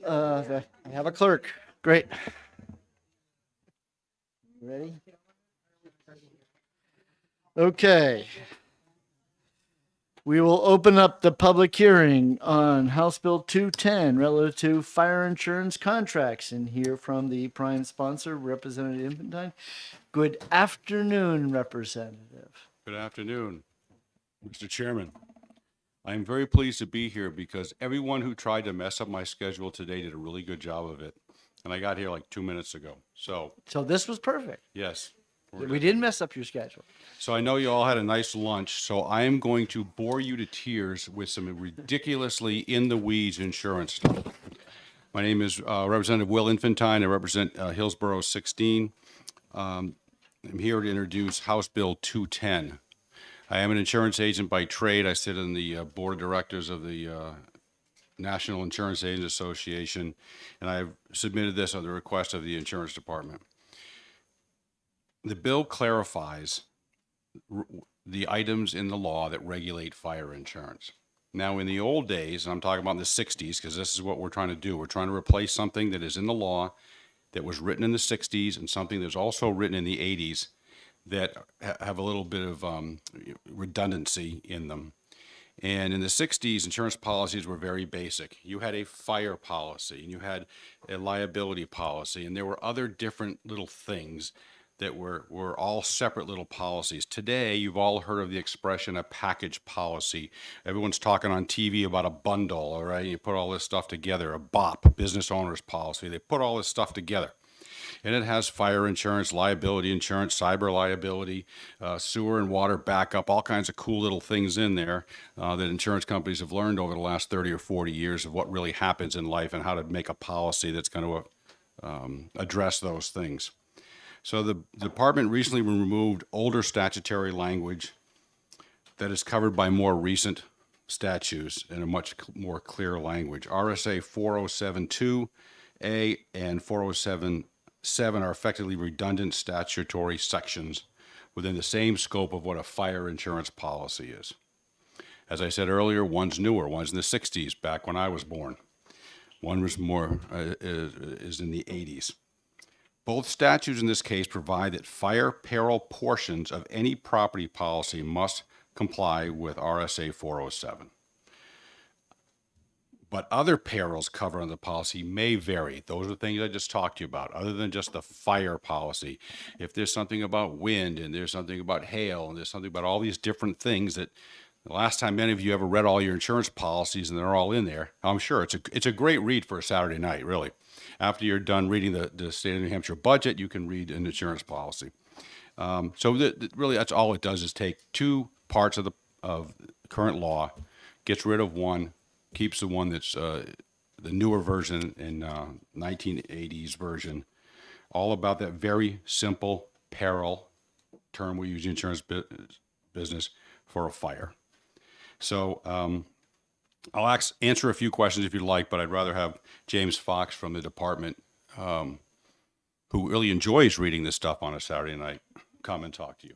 I have a clerk. Great. Ready? Okay. We will open up the public hearing on House Bill 210 relative to fire insurance contracts and hear from the prime sponsor, Representative Infantine. Good afternoon, Representative. Good afternoon, Mr. Chairman. I am very pleased to be here because everyone who tried to mess up my schedule today did a really good job of it. And I got here like 2 minutes ago. So, So this was perfect. yes. We didn't mess up your schedule. So I know you all had a nice lunch. So I am going to bore you to tears with some ridiculously in the weeds insurance stuff. My name is Representative Will Infantine. I represent Hillsborough 16. I'm here to introduce House Bill 210. I am an insurance agent by trade. I sit on the board of directors of the National Insurance Agents Association, and I've submitted this on the request of the insurance department. The bill clarifies the items in the law that regulate fire insurance. Now, in the old days, and I'm talking about in the 60s, because this is what we're trying to do, we're trying to replace something that is in the law that was written in the 60s and something that's also written in the 80s that have a little bit of redundancy in them. And in the 60s, insurance policies were very basic. You had a fire policy and you had a liability policy, and there were other different little things that were all separate little policies. Today, you've all heard of the expression a package policy. Everyone's talking on TV about a bundle, all right? You put all this stuff together, a BOP, business owner's policy. They put all this stuff together. And it has fire insurance, liability insurance, cyber liability, sewer and water backup, all kinds of cool little things in there that insurance companies have learned over the last 30 or 40 years of what really happens in life and how to make a policy that's going to address those things. So the department recently removed older statutory language that is covered by more recent statutes in a much more clear language. RSA 4072A and 4077 are effectively redundant statutory sections within the same scope of what a fire insurance policy is. As I said earlier, one's newer, one's in the 60s, back when I was born. One was more, is in the 80s. Both statutes in this case provide that fire peril portions of any property policy must comply with RSA 407. But other perils covered under the policy may vary. Those are things I just talked to you about, other than just the fire policy. If there's something about wind and there's something about hail and there's something about all these different things that the last time any of you ever read all your insurance policies and they're all in there, I'm sure it's a great read for a Saturday night, really. After you're done reading the state of New Hampshire budget, you can read an insurance policy. Really, that's all it does is take two parts of the current law, gets rid of one, keeps the one that's the newer version in 1980s version, all about that very simple peril term we use in insurance business for a fire. So I'll answer a few questions if you'd like, but I'd rather have James Fox from the department, who really enjoys reading this stuff on a Saturday night, come and talk to you.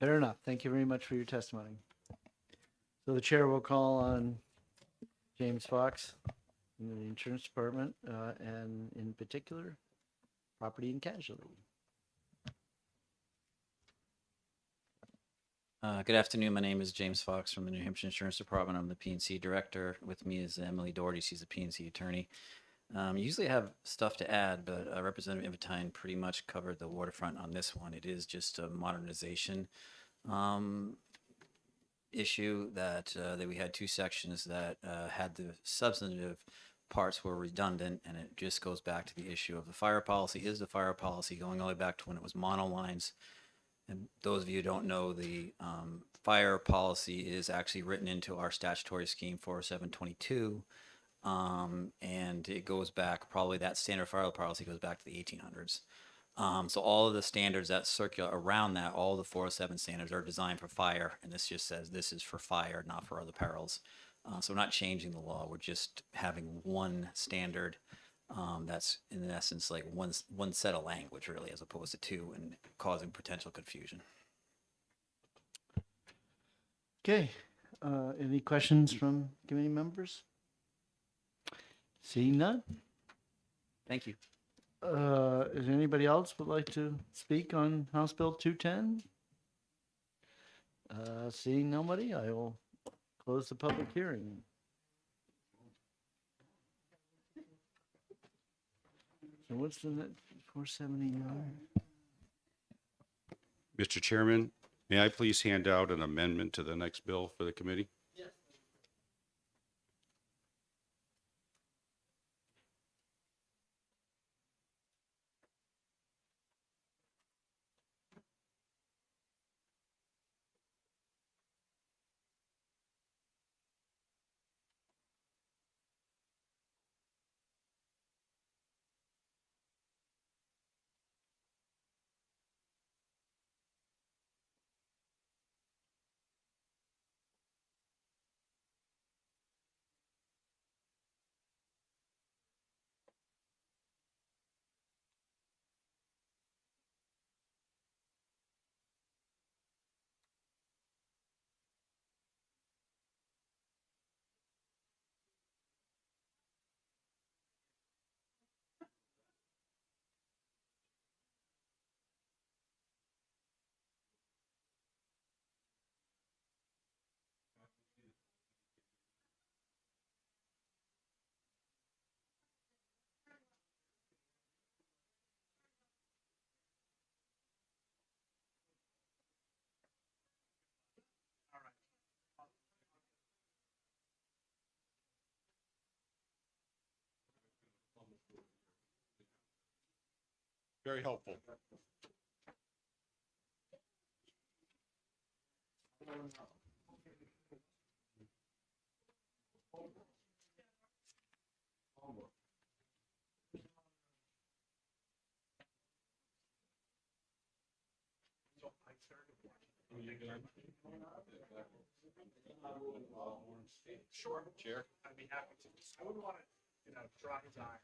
Fair enough. Thank you very much for your testimony. So the chair will call on James Fox in the insurance department, and in particular, property and casualty. Good afternoon. My name is James Fox from the New Hampshire Insurance Department. I'm the P&C director. With me is Emily Doherty. She's the P&C attorney. Usually I have stuff to add, but Representative Infantine pretty much covered the waterfront on this one. It is just a modernization issue that we had two sections that had the substantive parts were redundant, and it just goes back to the issue of the fire policy. Is the fire policy going all the way back to when it was monolines? And those of you who don't know, the fire policy is actually written into our statutory scheme 4722, and it goes back, probably that standard fire policy goes back to the 1800s. So all of the standards that circulate around that, all the 407 standards are designed for fire, and this just says this is for fire, not for other perils. So we're not changing the law, we're just having one standard that's in essence like one set of language really, as opposed to two, and causing potential confusion. Okay. Any questions from committee members? Seeing none? Thank you. Is anybody else would like to speak on House Bill 210? Seeing nobody, I will close the public hearing. So what's the net, 479? Mr. Chairman, may I please hand out an amendment to the next bill for the committee? Very helpful. Sure. Chair? I'd be happy to. I wouldn't want to, draw his eye.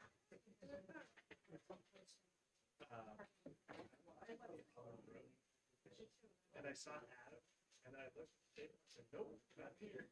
And I saw Adam, and I looked at David, I said, nope, not here.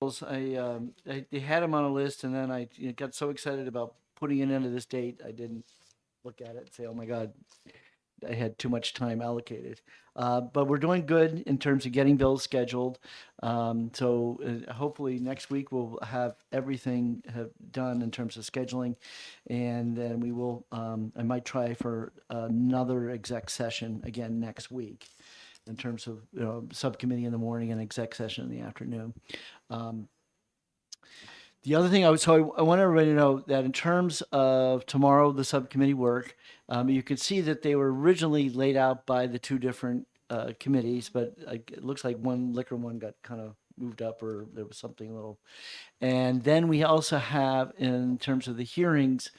they had them on a list, and then I got so excited about putting it into this date, I didn't look at it and say, "Oh my God, I had too much time allocated." But we're doing good in terms of getting bills scheduled. So hopefully next week we'll have everything done in terms of scheduling, and then we will. I might try for another exec session again next week, in terms of subcommittee in the morning and exec session in the afternoon. The other thing I want everybody to know that in terms of tomorrow, the subcommittee work, you could see that they were originally laid out by the two different committees, but it looks like one liquor one got kind of moved up, or there was something a little. And then we also have, in terms of the hearings,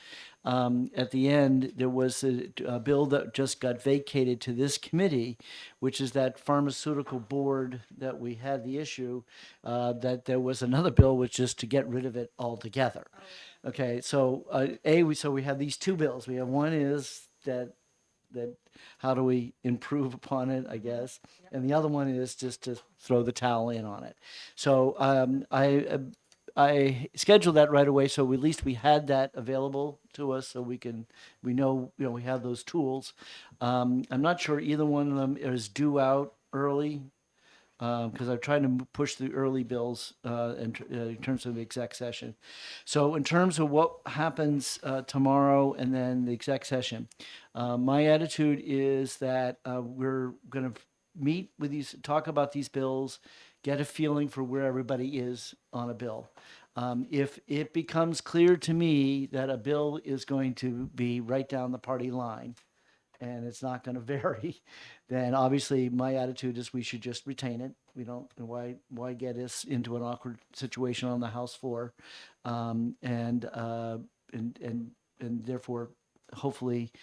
at the end, there was a bill that just got vacated to this committee, which is that pharmaceutical board that we had the issue, that there was another bill which is to get rid of it altogether. Okay, so we have these two bills. We have one is that how do we improve upon it, I guess, and the other one is just to throw the towel in on it. So I scheduled that right away, so at least we had that available to us, so we know we have those tools. I'm not sure either one of them is due out early, because I've tried to push the early bills in terms of the exec session. So in terms of what happens tomorrow and then the exec session, my attitude is that we're going to meet with these, talk about these bills, get a feeling for where everybody is on a bill. If it becomes clear to me that a bill is going to be right down the party line and it's not going to vary, then obviously my attitude is we should just retain it. We don't, why get us into an awkward situation on the House floor? And therefore, hopefully,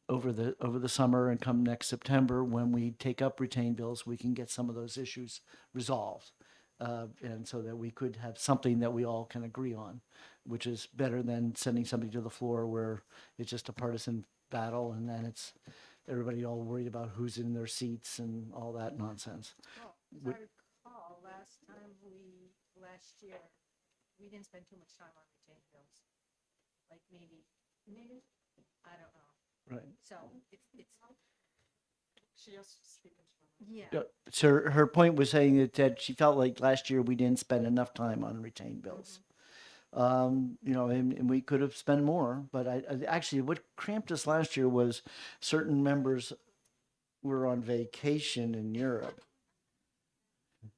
over the summer and come next September, when we take up retained bills, we can get some of those issues resolved. And so that we could have something that we all can agree on, which is better than sending somebody to the floor where it's just a partisan battle, and then it's everybody all worried about who's in their seats and all that nonsense. Well, as I recall, last year, we didn't spend too much time on retained bills. Like maybe, I don't know. Right. So it's. She has to speak into Yeah. So her point was saying that she felt like last year we didn't spend enough time on retained bills. And we could have spent more, but I actually, what cramped us last year was certain members were on vacation in Europe.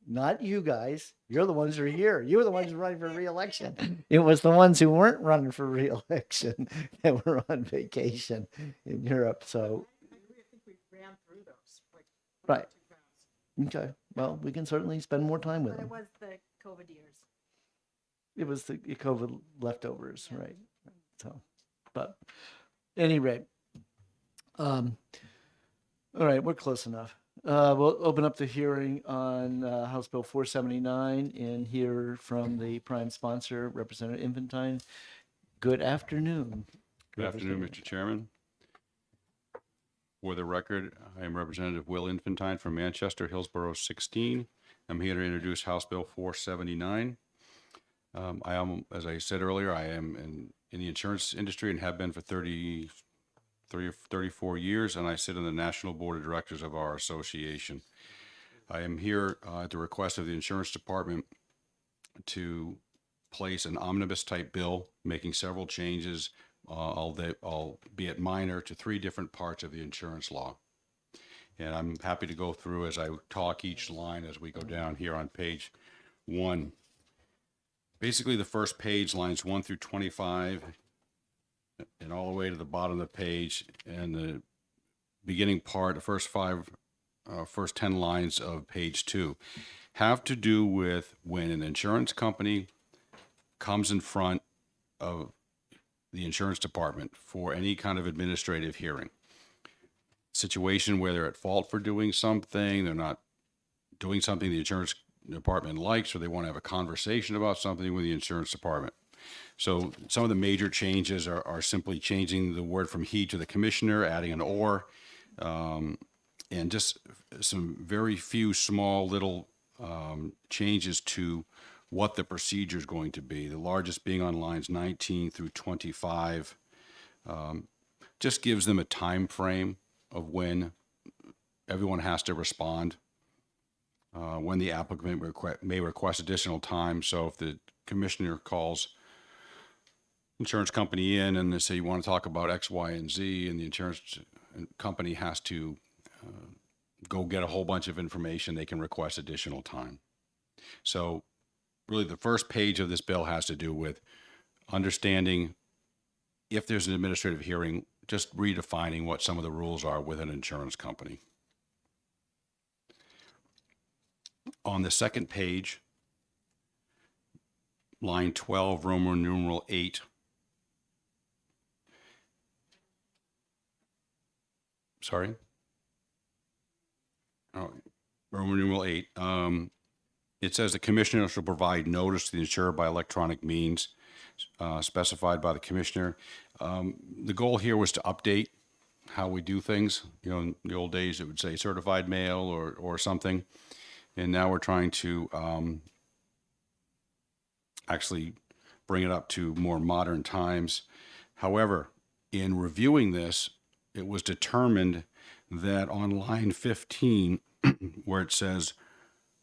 Not you guys. You're the ones who are here. You were the ones running for re-election. It was the ones who weren't running for re-election that were on vacation in Europe. So, I think we ran through those like right. too fast. Okay. Well, we can certainly spend more time with But it them. was the COVID years. It was the COVID leftovers, right? So, but any rate, all right, we're close enough. We'll open up the hearing on House Bill 479 and hear from the prime sponsor, Representative Infantine. Good afternoon. Good afternoon, Mr. Chairman. For the record, I am Representative Will Infantine from Manchester, Hillsborough 16. I'm here to introduce House Bill 479. I am, as I said earlier, I am in the insurance industry and have been for 34 years, and I sit on the National Board of Directors of our association. I am here at the request of the Insurance Department to place an omnibus type bill, making several changes, albeit minor, to 3 different parts of the insurance law. And I'm happy to go through as I talk each line as we go down here on page 1. Basically, the first page, lines 1 through 25, and all the way to the bottom of the page, and the beginning part, the first 10 lines of page 2, have to do with when an insurance company comes in front of the insurance department for any kind of administrative hearing. Situation where they're at fault for doing something, they're not doing something the insurance department likes, or they want to have a conversation about something with the insurance department. So some of the major changes are simply changing the word from he to the commissioner, adding an or, and just some very few small little changes to what the procedure is going to be. The largest being on lines 19 through 25. Just gives them a time frame of when everyone has to respond, when the applicant may request additional time. So if the commissioner calls insurance company in and they say, you want to talk about X, Y, and Z, and the insurance company has to go get a whole bunch of information, they can request additional time. So really the first page of this bill has to do with understanding if there's an administrative hearing, just redefining what some of the rules are with an insurance company. On the second page, line 12, Roman numeral 8. Sorry? Oh, Roman numeral 8. It says the commissioner shall provide notice to the insurer by electronic means specified by the commissioner. The goal here was to update how we do things. You know, in the old days, it would say certified mail or something. And now we're trying to actually bring it up to more modern times. However, in reviewing this, it was determined that on line 15, where it says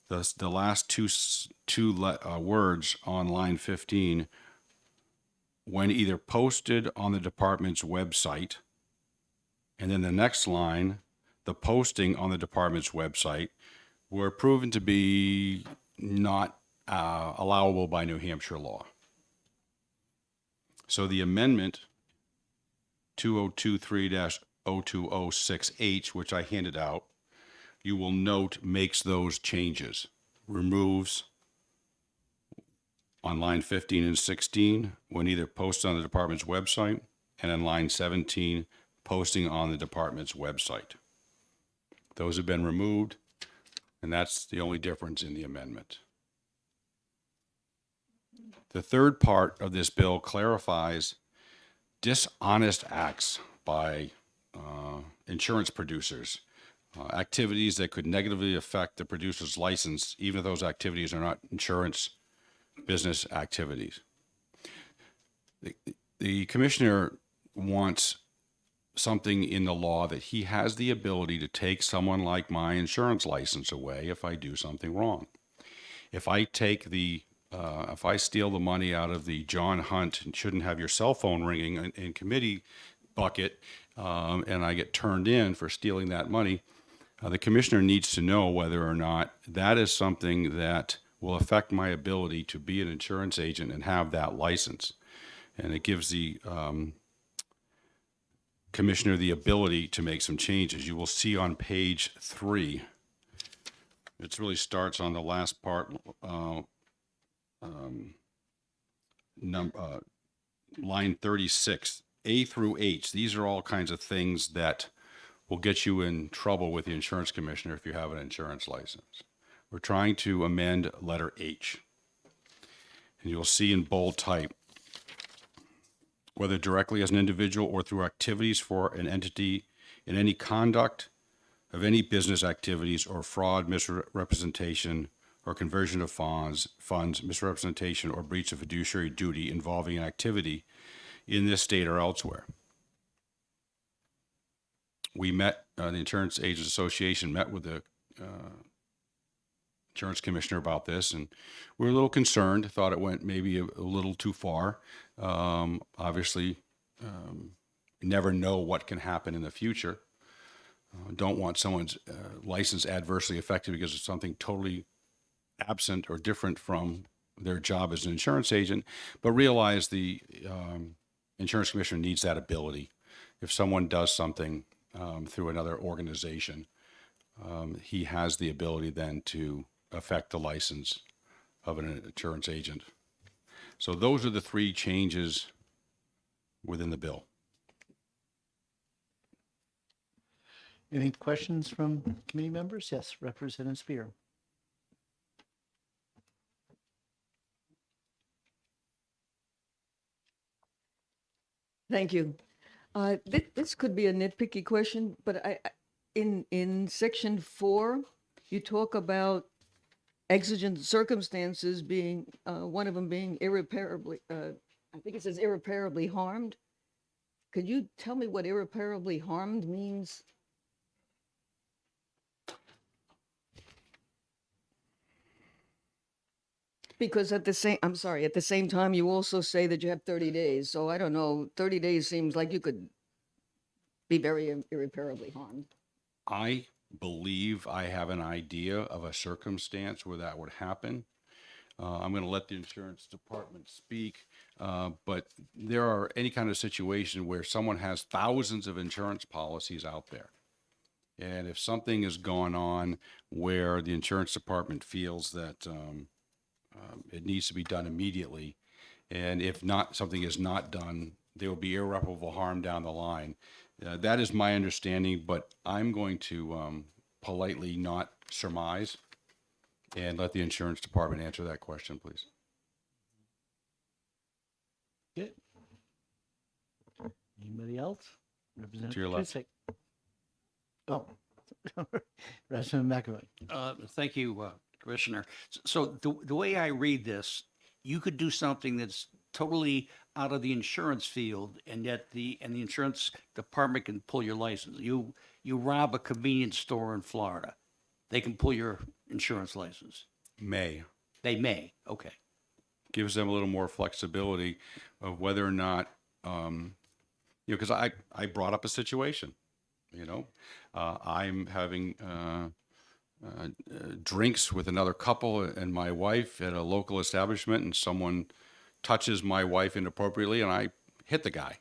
the last two words on line 15, when either posted on the department's website, and then the next line, the posting on the department's website, were proven to be not allowable by New Hampshire law. So the amendment 2023-0206H, which I handed out, you will note makes those changes. Removes on line 15 and 16 when either posted on the department's website, and in line 17, posting on the department's website. Those have been removed, and that's the only difference in the amendment. The third part of this bill clarifies dishonest acts by insurance producers, activities that could negatively affect the producer's license, even if those activities are not insurance business activities. The commissioner wants something in the law that he has the ability to take someone like my insurance license away if I do something wrong. If I take if I steal the money out of the John Hunt and shouldn't have your cell phone ringing in committee bucket, and I get turned in for stealing that money, the commissioner needs to know whether or not that is something that will affect my ability to be an insurance agent and have that license. And it gives the commissioner the ability to make some changes. You will see on page 3, it really starts on the last part, line 36, A through H. These are all kinds of things that will get you in trouble with the insurance commissioner if you have an insurance license. We're trying to amend letter H. And you'll see in bold type, whether directly as an individual or through activities for an entity in any conduct of any business activities or fraud, misrepresentation, or conversion of funds, misrepresentation, or breach of fiduciary duty involving an activity in this state or elsewhere. We met, the Insurance Agents Association met with the insurance commissioner about this, and we were a little concerned, thought it went maybe a little too far. Obviously, you never know what can happen in the future. Don't want someone's license adversely affected because of something totally absent or different from their job as an insurance agent, but realize the insurance commissioner needs that ability. If someone does something through another organization, he has the ability then to affect the license of an insurance agent. So those are the 3 changes within the bill. Any questions from committee members? Yes, Representative Spear. Thank you. This could be a nitpicky question, but in section 4, you talk about exigent circumstances being, one of them being irreparably, I think it says irreparably harmed. Could you tell me what irreparably harmed means? Because at the same, I'm sorry, at the same time, you also say that you have 30 days. So I don't know, 30 days seems like you could be very irreparably harmed. I believe I have an idea of a circumstance where that would happen. I'm going to let the insurance department speak, but there are any kind of situation where someone has thousands of insurance policies out there. And if something has gone on where the insurance department feels that it needs to be done immediately, and if not, something is not done, there will be irreparable harm down the line. That is my understanding, but I'm going to politely not surmise and let the insurance department answer that question, please. Good. Anybody else? Representative To your left. Kusick. Oh, Representative McAvoy. Thank you, Commissioner. So the way I read this, you could do something that's totally out of the insurance field, and yet the insurance department can pull your license. You rob a convenience store in Florida, they can pull your insurance license. May. They may. Okay. Gives them a little more flexibility of whether or not, because I brought up a situation, I'm having drinks with another couple and my wife at a local establishment, and someone touches my wife inappropriately, and I hit the guy,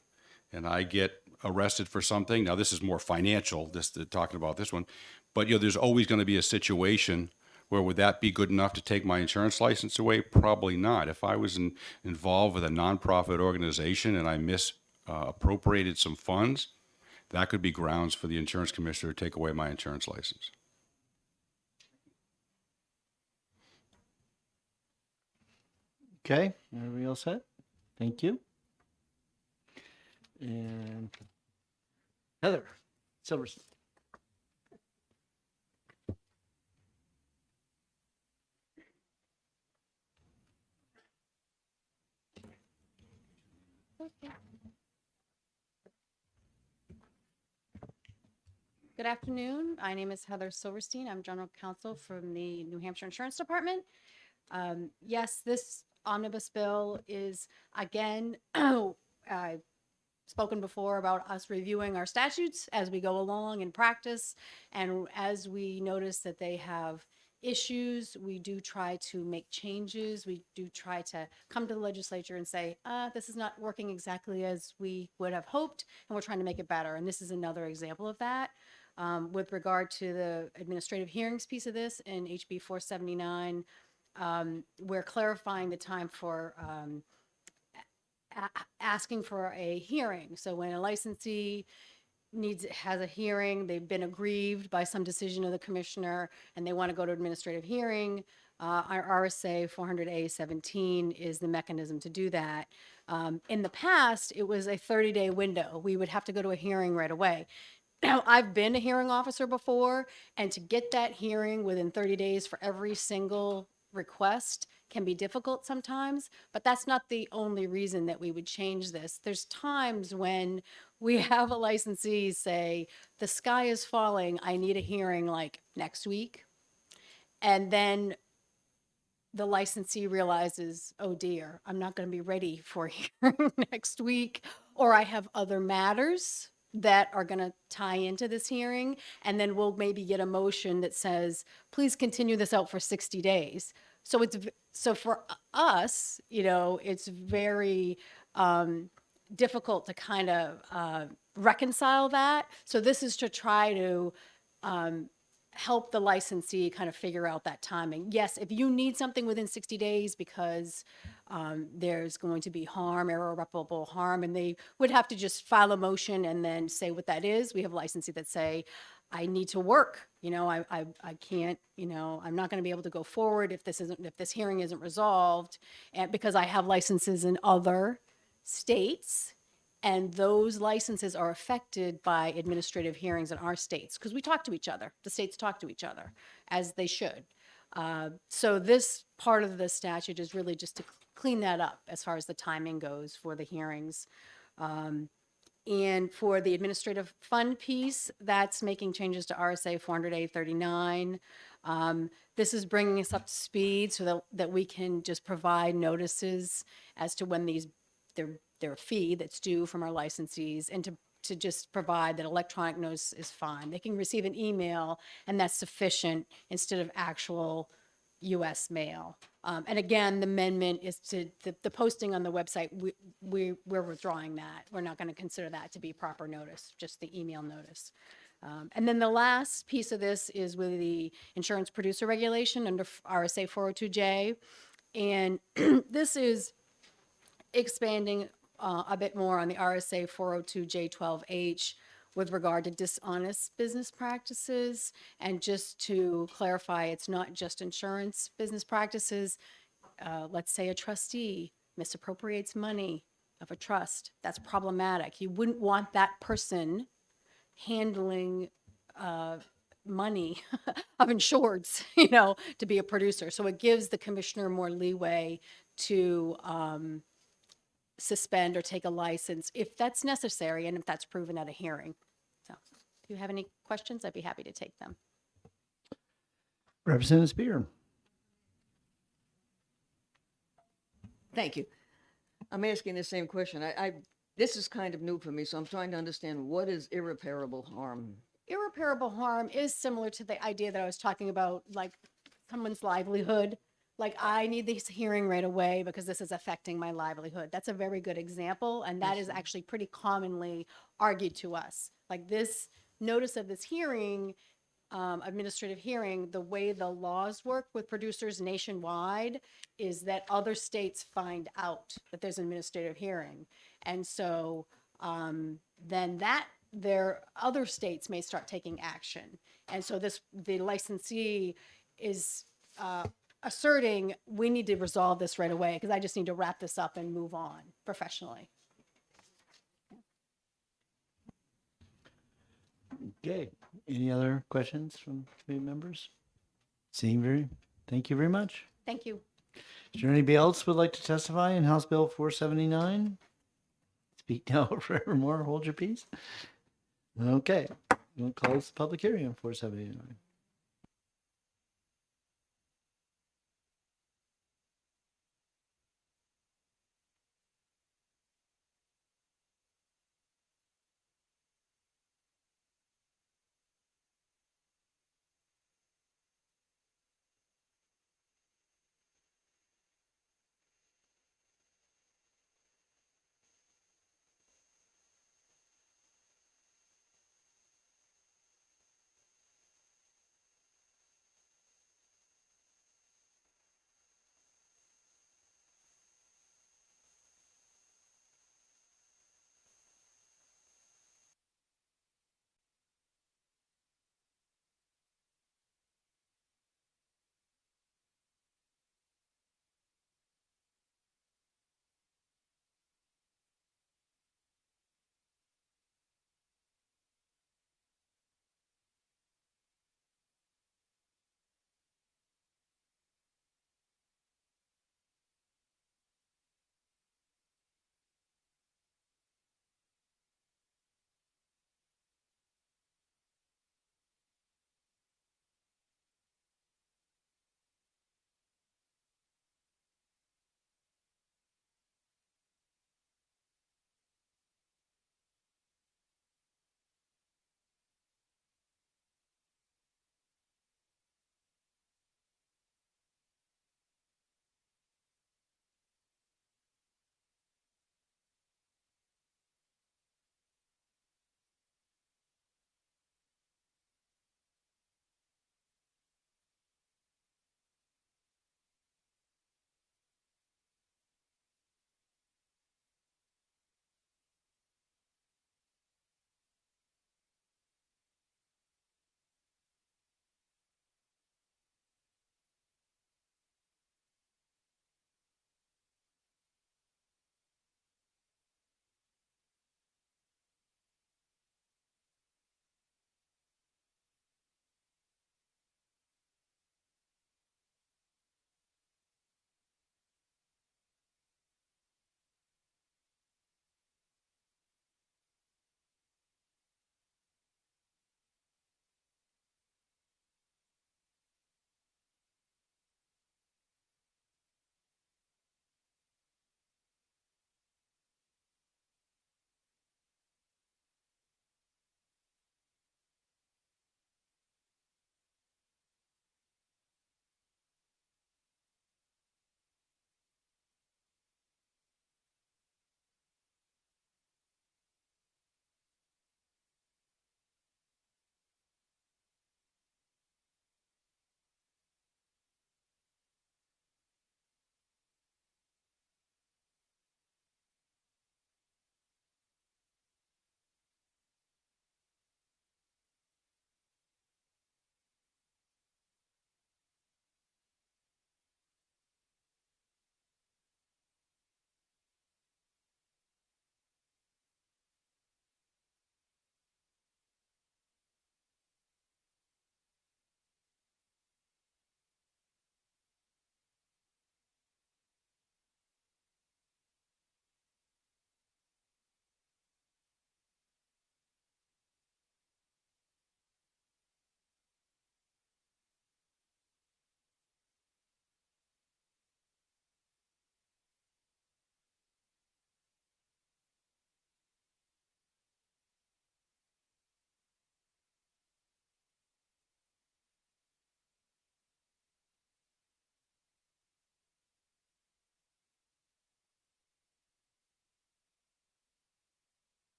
and I get arrested for something. Now, this is more financial, talking about this one, but there's always going to be a situation where would that be good enough to take my insurance license away? Probably not. If I was involved with a nonprofit organization and I misappropriated some funds, that could be grounds for the insurance commissioner to take away my insurance license. Okay, everybody else set? Thank you. And Heather Silverstein. Good afternoon. My name is Heather Silverstein. I'm General Counsel from the New Hampshire Insurance Department. Yes, this omnibus bill is, again, I've spoken before about us reviewing our statutes as we go along in practice. And as we notice that they have issues, we do try to make changes. We do try to come to the legislature and say, this is not working exactly as we would have hoped, and we're trying to make it better. And this is another example of that. With regard to the administrative hearings piece of this in HB 479, we're clarifying the time for asking for a hearing. So when a licensee has a hearing, they've been aggrieved by some decision of the commissioner, and they want to go to administrative hearing, our RSA 400A-17 is the mechanism to do that. In the past, it was a 30-day window. We would have to go to a hearing right away. Now, I've been a hearing officer before, and to get that hearing within 30 days for every single request can be difficult sometimes, but that's not the only reason that we would change this. There's times when we have a licensee say, the sky is falling, I need a hearing like next week. And then the licensee realizes, oh dear, I'm not going to be ready for a hearing next week, or I have other matters that are going to tie into this hearing, and then we'll maybe get a motion that says, please continue this out for 60 days. So for us, it's very difficult to kind of reconcile that. So this is to try to help the licensee kind of figure out that timing. Yes, if you need something within 60 days because there's going to be harm, irreparable harm, and they would have to just file a motion and then say what that is. We have licensees that say, I need to work, I can't, I'm not going to be able to go forward if this hearing isn't resolved, and because I have licenses in other states, and those licenses are affected by administrative hearings in our states, because we talk to each other. The states talk to each other, as they should. So this part of the statute is really just to clean that up as far as the timing goes for the hearings. And for the administrative fund piece, that's making changes to RSA 400A39. This is bringing us up to speed so that we can just provide notices as to when their fee that's due from our licensees, and to just provide that electronic notice is fine. They can receive an email, and that's sufficient instead of actual US mail. And again, the amendment is to the posting on the website. We're withdrawing that. We're not going to consider that to be proper notice, just the email notice. And then the last piece of this is with the insurance producer regulation under RSA 402J. And this is expanding a bit more on the RSA 402J12H with regard to dishonest business practices. And just to clarify, it's not just insurance business practices. Let's say a trustee misappropriates money of a trust. That's problematic. You wouldn't want that person handling money of insureds, to be a producer. So it gives the commissioner more leeway to suspend or take a license if that's necessary and if that's proven at a hearing. So if you have any questions, I'd be happy to take them. Representative Spear. Thank you. I'm asking the same question. This is kind of new for me, so I'm trying to understand what is irreparable harm. Irreparable harm is similar to the idea that I was talking about, like someone's livelihood. Like, I need this hearing right away because this is affecting my livelihood. That's a very good example, and that is actually pretty commonly argued to us. Like, this notice of this hearing, administrative hearing, the way the laws work with producers nationwide is that other states find out that there's an administrative hearing. And so then their other states may start taking action. And so the licensee is asserting, we need to resolve this right away because I just need to wrap this up and move on professionally. Okay. Any other questions from committee members? Thank you very much. Thank you. Is there anybody else would like to testify in House Bill 479? Speak now or forevermore, hold your peace. Okay, we'll close the public hearing on 479.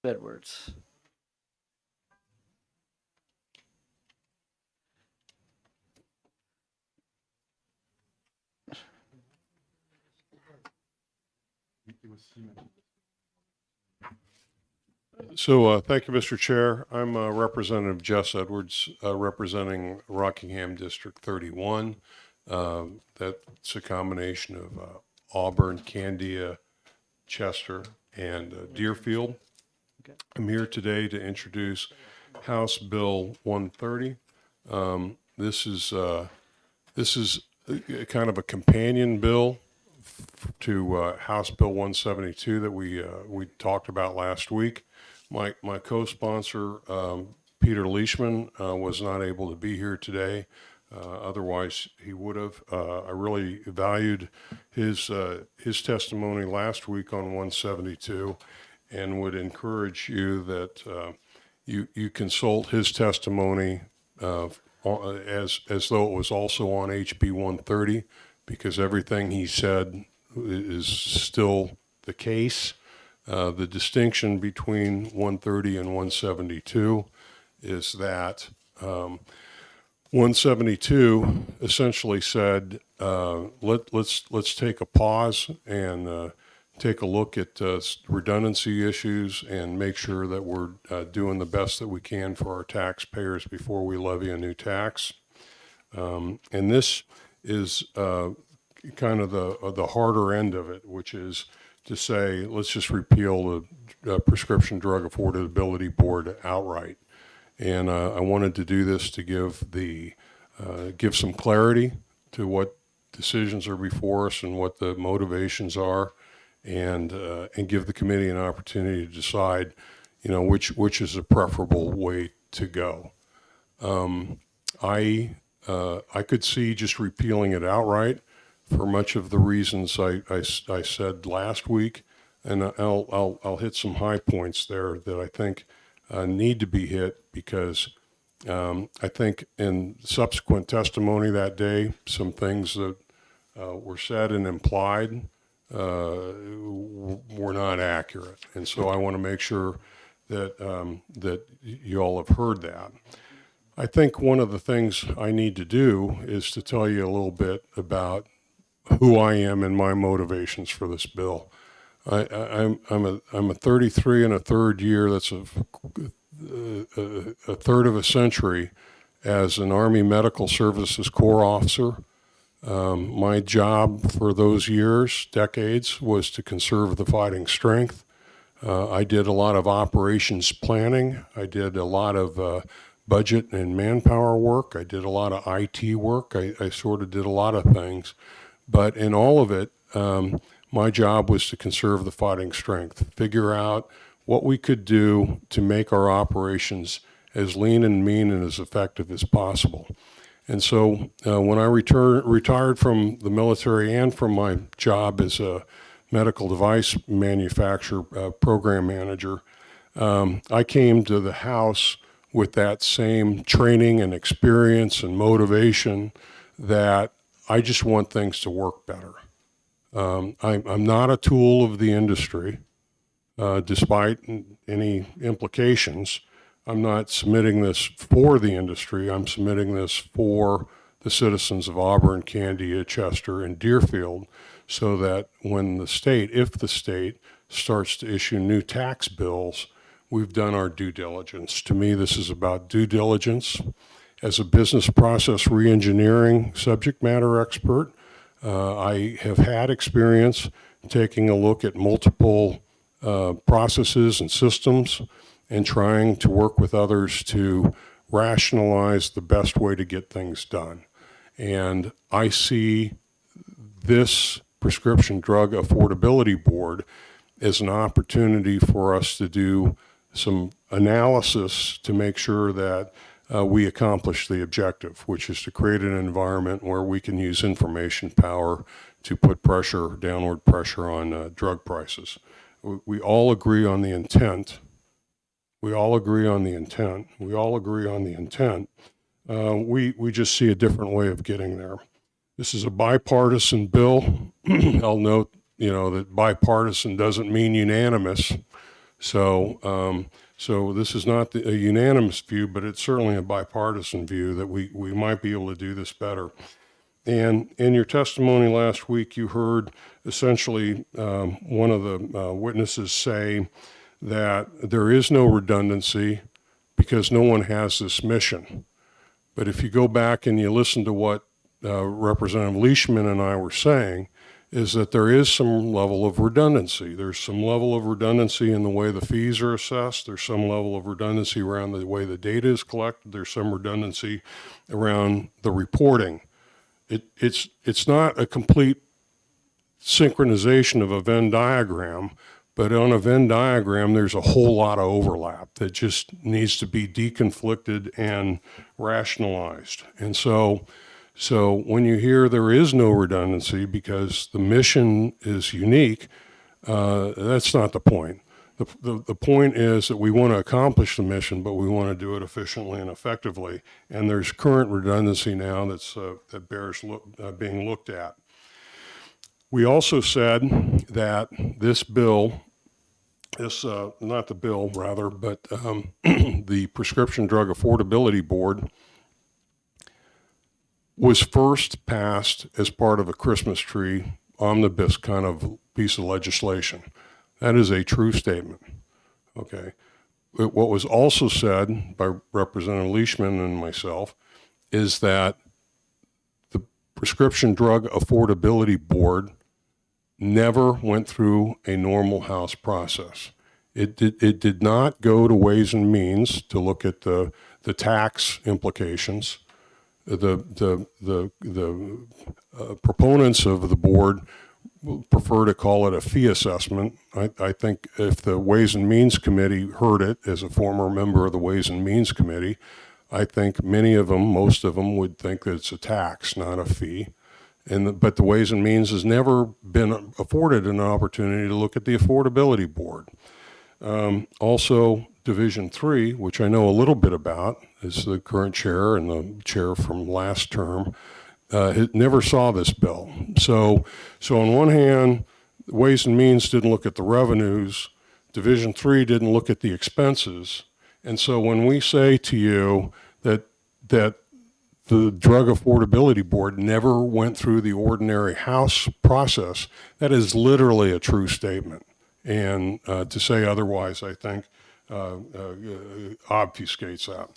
Edwards. So, thank you, Mr. Chair. I'm Representative Jess Edwards, representing Rockingham District 31. That's a combination of Auburn, Candia, Chester, and Deerfield. I'm here today to introduce House Bill 130. This is kind of a companion bill to House Bill 172 that we talked about last week. My co-sponsor, Peter Leishman, was not able to be here today. Otherwise, he would have. I really valued his testimony last week on 172, and would encourage you that you consult his testimony as though it was also on HB 130, because everything he said is still the case. The distinction between 130 and 172 is that 172 essentially said, let's take a pause and take a look at redundancy issues and make sure that we're doing the best that we can for our taxpayers before we levy a new tax. And this is kind of the harder end of it, which is to say, let's just repeal the Prescription Drug Affordability Board outright. And I wanted to do this to give some clarity to what decisions are before us and what the motivations are, and give the committee an opportunity to decide, which is a preferable way to go. I could see just repealing it outright for much of the reasons I said last week, and I'll hit some high points there that I think need to be hit, because I think in subsequent testimony that day, some things that were said and implied were not accurate, and so I want to make sure that that you all have heard that. I think one of the things I need to do is to tell you a little bit about who I am and my motivations for this bill. I'm a 33 and a third year. That's a third of a century as an Army Medical Services Corps officer. My job for those years, decades, was to conserve the fighting strength. I did a lot of operations planning. I did a lot of budget and manpower work. I did a lot of IT work. I sort of did a lot of things. But in all of it, my job was to conserve the fighting strength, figure out what we could do to make our operations as lean and mean and as effective as possible. And so when I retired from the military and from my job as a medical device manufacturer program manager, I came to the House with that same training and experience and motivation that I just want things to work better. I'm not a tool of the industry, despite any implications. I'm not submitting this for the industry. I'm submitting this for the citizens of Auburn, Candia, Chester, and Deerfield, so that when if the state starts to issue new tax bills, we've done our due diligence. To me, this is about due diligence. As a business process reengineering subject matter expert, I have had experience taking a look at multiple processes and systems and trying to work with others to rationalize the best way to get things done. And I see this Prescription Drug Affordability Board as an opportunity for us to do some analysis to make sure that we accomplish the objective, which is to create an environment where we can use information power to put downward pressure on drug prices. We all agree on the intent. We just see a different way of getting there. This is a bipartisan bill. I'll note, that bipartisan doesn't mean unanimous. So this is not a unanimous view, but it's certainly a bipartisan view that we might be able to do this better. And in your testimony last week, you heard essentially one of the witnesses say that there is no redundancy because no one has this mission. But if you go back and you listen to what Representative Leishman and I were saying, is that there is some level of redundancy. There's some level of redundancy in the way the fees are assessed. There's some level of redundancy around the way the data is collected. There's some redundancy around the reporting. It's not a complete synchronization of a Venn diagram, but on a Venn diagram, there's a whole lot of overlap that just needs to be deconflicted and rationalized. And so when you hear there is no redundancy because the mission is unique, that's not the point. The point is that we want to accomplish the mission, but we want to do it efficiently and effectively. And there's current redundancy now that bears being looked at. We also said that this bill, not the bill rather, but the Prescription Drug Affordability Board was first passed as part of a Christmas tree omnibus kind of piece of legislation. That is a true statement, okay? What was also said by Representative Leishman and myself is that the Prescription Drug Affordability Board never went through a normal House process. It did not go to Ways and Means to look at the tax implications. The proponents of the board prefer to call it a fee assessment. I think if the Ways and Means Committee heard it, as a former member of the Ways and Means Committee, I think many of them, most of them, would think that it's a tax, not a fee. But the Ways and Means has never been afforded an opportunity to look at the Affordability Board. Also, Division 3, which I know a little bit about, is the current chair and the chair from last term, never saw this bill. So on one hand, Ways and Means didn't look at the revenues, Division 3 didn't look at the expenses, and so when we say to you that the Drug Affordability Board never went through the ordinary House process, that is literally a true statement. And to say otherwise, I think, obfuscates that.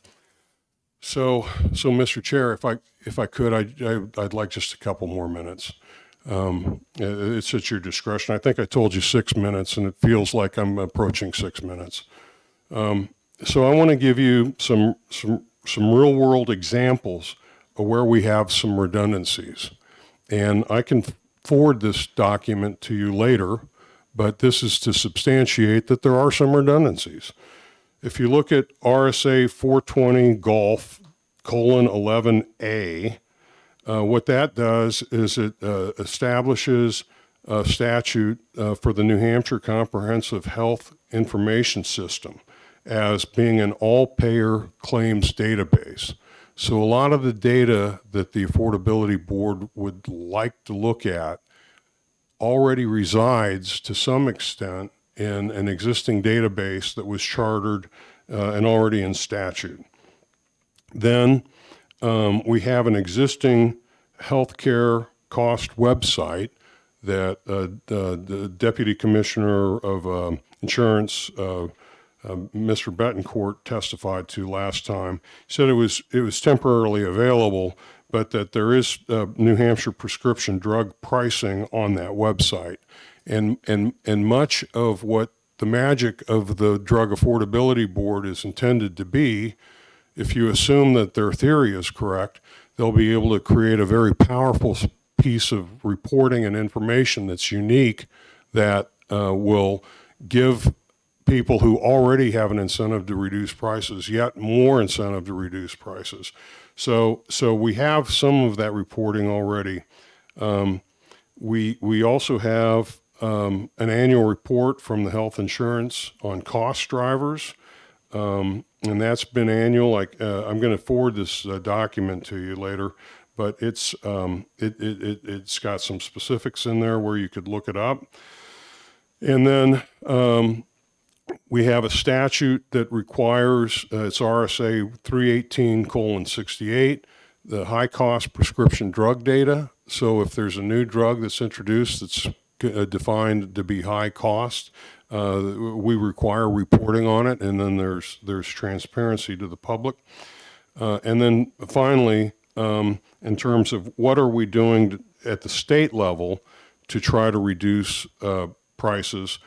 So, Mr. Chair, if I could, I'd like just a couple more minutes. It's at your discretion. I think I told you 6 minutes, and it feels like I'm approaching 6 minutes. So I want to give you some real world examples of where we have some redundancies. And I can forward this document to you later, but this is to substantiate that there are some redundancies. If you look at RSA 420 Golf :11A, what that does is it establishes a statute for the New Hampshire Comprehensive Health Information System as being an all-payer claims database. So a lot of the data that the Affordability Board would like to look at already resides to some extent in an existing database that was chartered and already in statute. Then we have an existing healthcare cost website that the Deputy Commissioner of Insurance, Mr. Betancourt, testified to last time. He said it was temporarily available, but that there is New Hampshire prescription drug pricing on that website. And much of what the magic of the Drug Affordability Board is intended to be, if you assume that their theory is correct, they'll be able to create a very powerful piece of reporting and information that's unique that will give people who already have an incentive to reduce prices yet more incentive to reduce prices. So we have some of that reporting already. We also have an annual report from the health insurance on cost drivers, and that's been annual. I'm going to forward this document to you later, but it's got some specifics in there where you could look it up. And then We have a statute that requires, it's RSA 318:68, the high-cost prescription drug data. So if there's a new drug that's introduced that's defined to be high cost, we require reporting on it, and then there's transparency to the public. And then finally, in terms of what are we doing at the state level to try to reduce prices,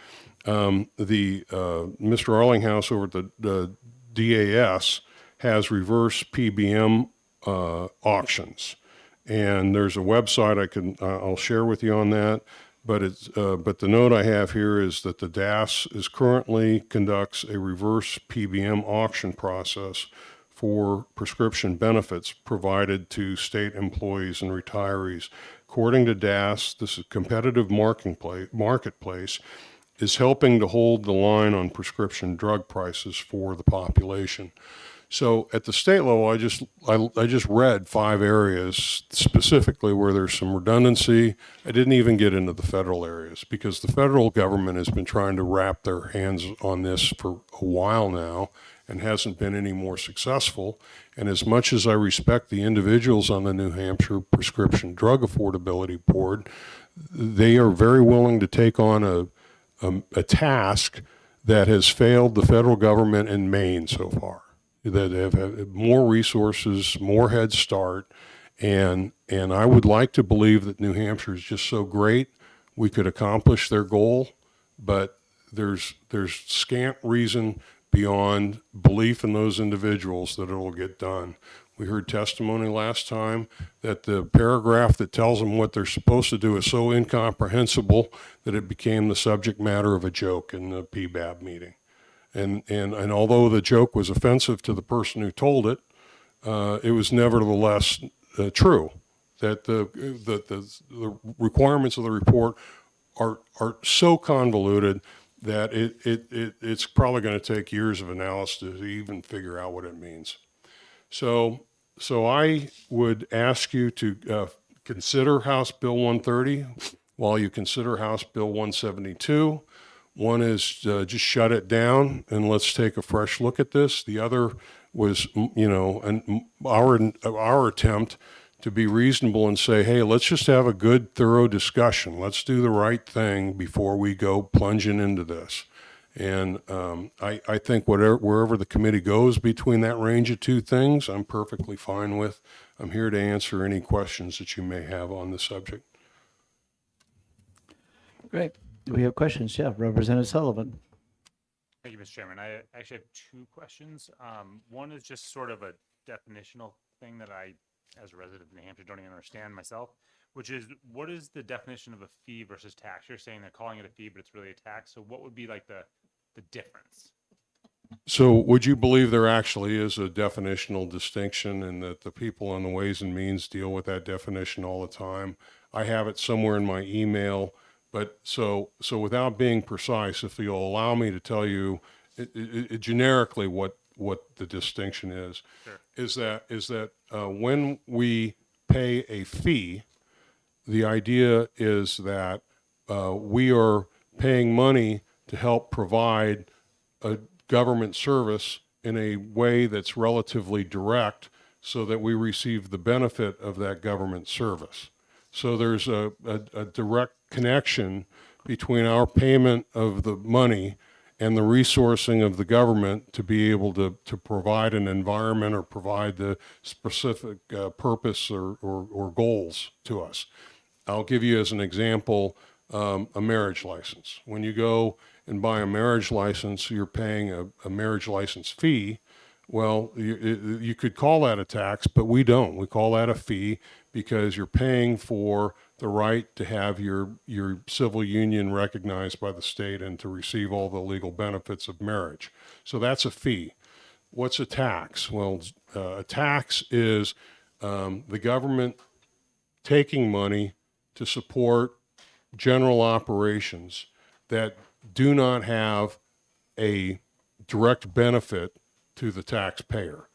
Mr. Arlinghouse over at the DAS has reverse PBM auctions, and there's a website I'll share with you on that. But the note I have here is that the DAS currently conducts a reverse PBM auction process for prescription benefits provided to state employees and retirees. According to DAS, this competitive marketplace is helping to hold the line on prescription drug prices for the population. So at the state level, I just read 5 areas specifically where there's some redundancy. I didn't even get into the federal areas because the federal government has been trying to wrap their hands on this for a while now and hasn't been any more successful. And as much as I respect the individuals on the New Hampshire Prescription Drug Affordability Board, they are very willing to take on a task that has failed the federal government in Maine so far. That have more resources, more head start, and I would like to believe that New Hampshire is just so great we could accomplish their goal, but there's scant reason beyond belief in those individuals that it will get done. We heard testimony last time that the paragraph that tells them what they're supposed to do is so incomprehensible that it became the subject matter of a joke in the PBAB meeting. And although the joke was offensive to the person who told it, it was nevertheless true that the requirements of the report are so convoluted that it's probably going to take years of analysis to even figure out what it means. So I would ask you to consider House Bill 130 while you consider House Bill 172. One is just shut it down and let's take a fresh look at this. The other was, our attempt to be reasonable and say, hey, let's just have a good, thorough discussion. Let's do the right thing before we go plunging into this. And I think wherever the committee goes between that range of 2 things, I'm perfectly fine with. I'm here to answer any questions that you may have on the subject. Great. Do we have questions? Yeah, Representative Sullivan. Thank you, Mr. Chairman. I actually have 2 questions. One is just sort of a definitional thing that I, as a resident of New Hampshire, don't even understand myself, which is what is the definition of a fee versus tax? You're saying they're calling it a fee, but it's really a tax. So what would be like the difference? So would you believe there actually is a definitional distinction and that the people on the Ways and Means deal with that definition all the time? I have it somewhere in my email. But so without being precise, if you'll allow me to tell you generically what the distinction is, Sure. is that when we pay a fee, the idea is that we are paying money to help provide a government service in a way that's relatively direct so that we receive the benefit of that government service. So there's a direct connection between our payment of the money and the resourcing of the government to be able to provide an environment or provide the specific purpose or goals to us. I'll give you as an example a marriage license. When you go and buy a marriage license, you're paying a marriage license fee. Well, you could call that a tax, but we don't. We call that a fee because you're paying for the right to have your civil union recognized by the state and to receive all the legal benefits of marriage. So that's a fee. What's a tax? Well, a tax is the government taking money to support general operations that do not have a direct benefit to the taxpayer.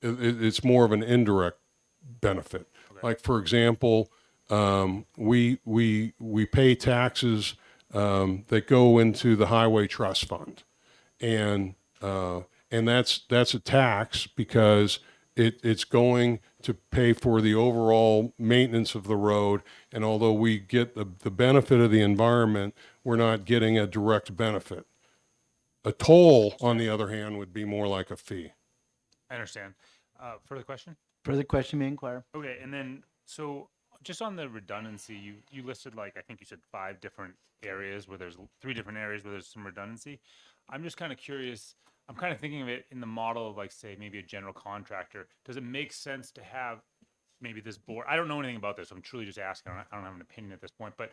It's more of an indirect benefit. Okay. Like, for example, we pay taxes that go into the highway trust fund, and that's a tax because it's going to pay for the overall maintenance of the road. And although we get the benefit of the environment, we're not getting a direct benefit. A toll, on the other hand, would be more like a fee. I understand. Further question? Further question may inquire. Okay, and then, so just on the redundancy, you listed like, I think you said 5 different areas where there's 3 different areas where there's some redundancy. I'm just kind of curious, I'm kind of thinking of it in the model of like, say, maybe a general contractor. Does it make sense to have maybe this board? I don't know anything about this. So I'm truly just asking. I don't have an opinion at this point, but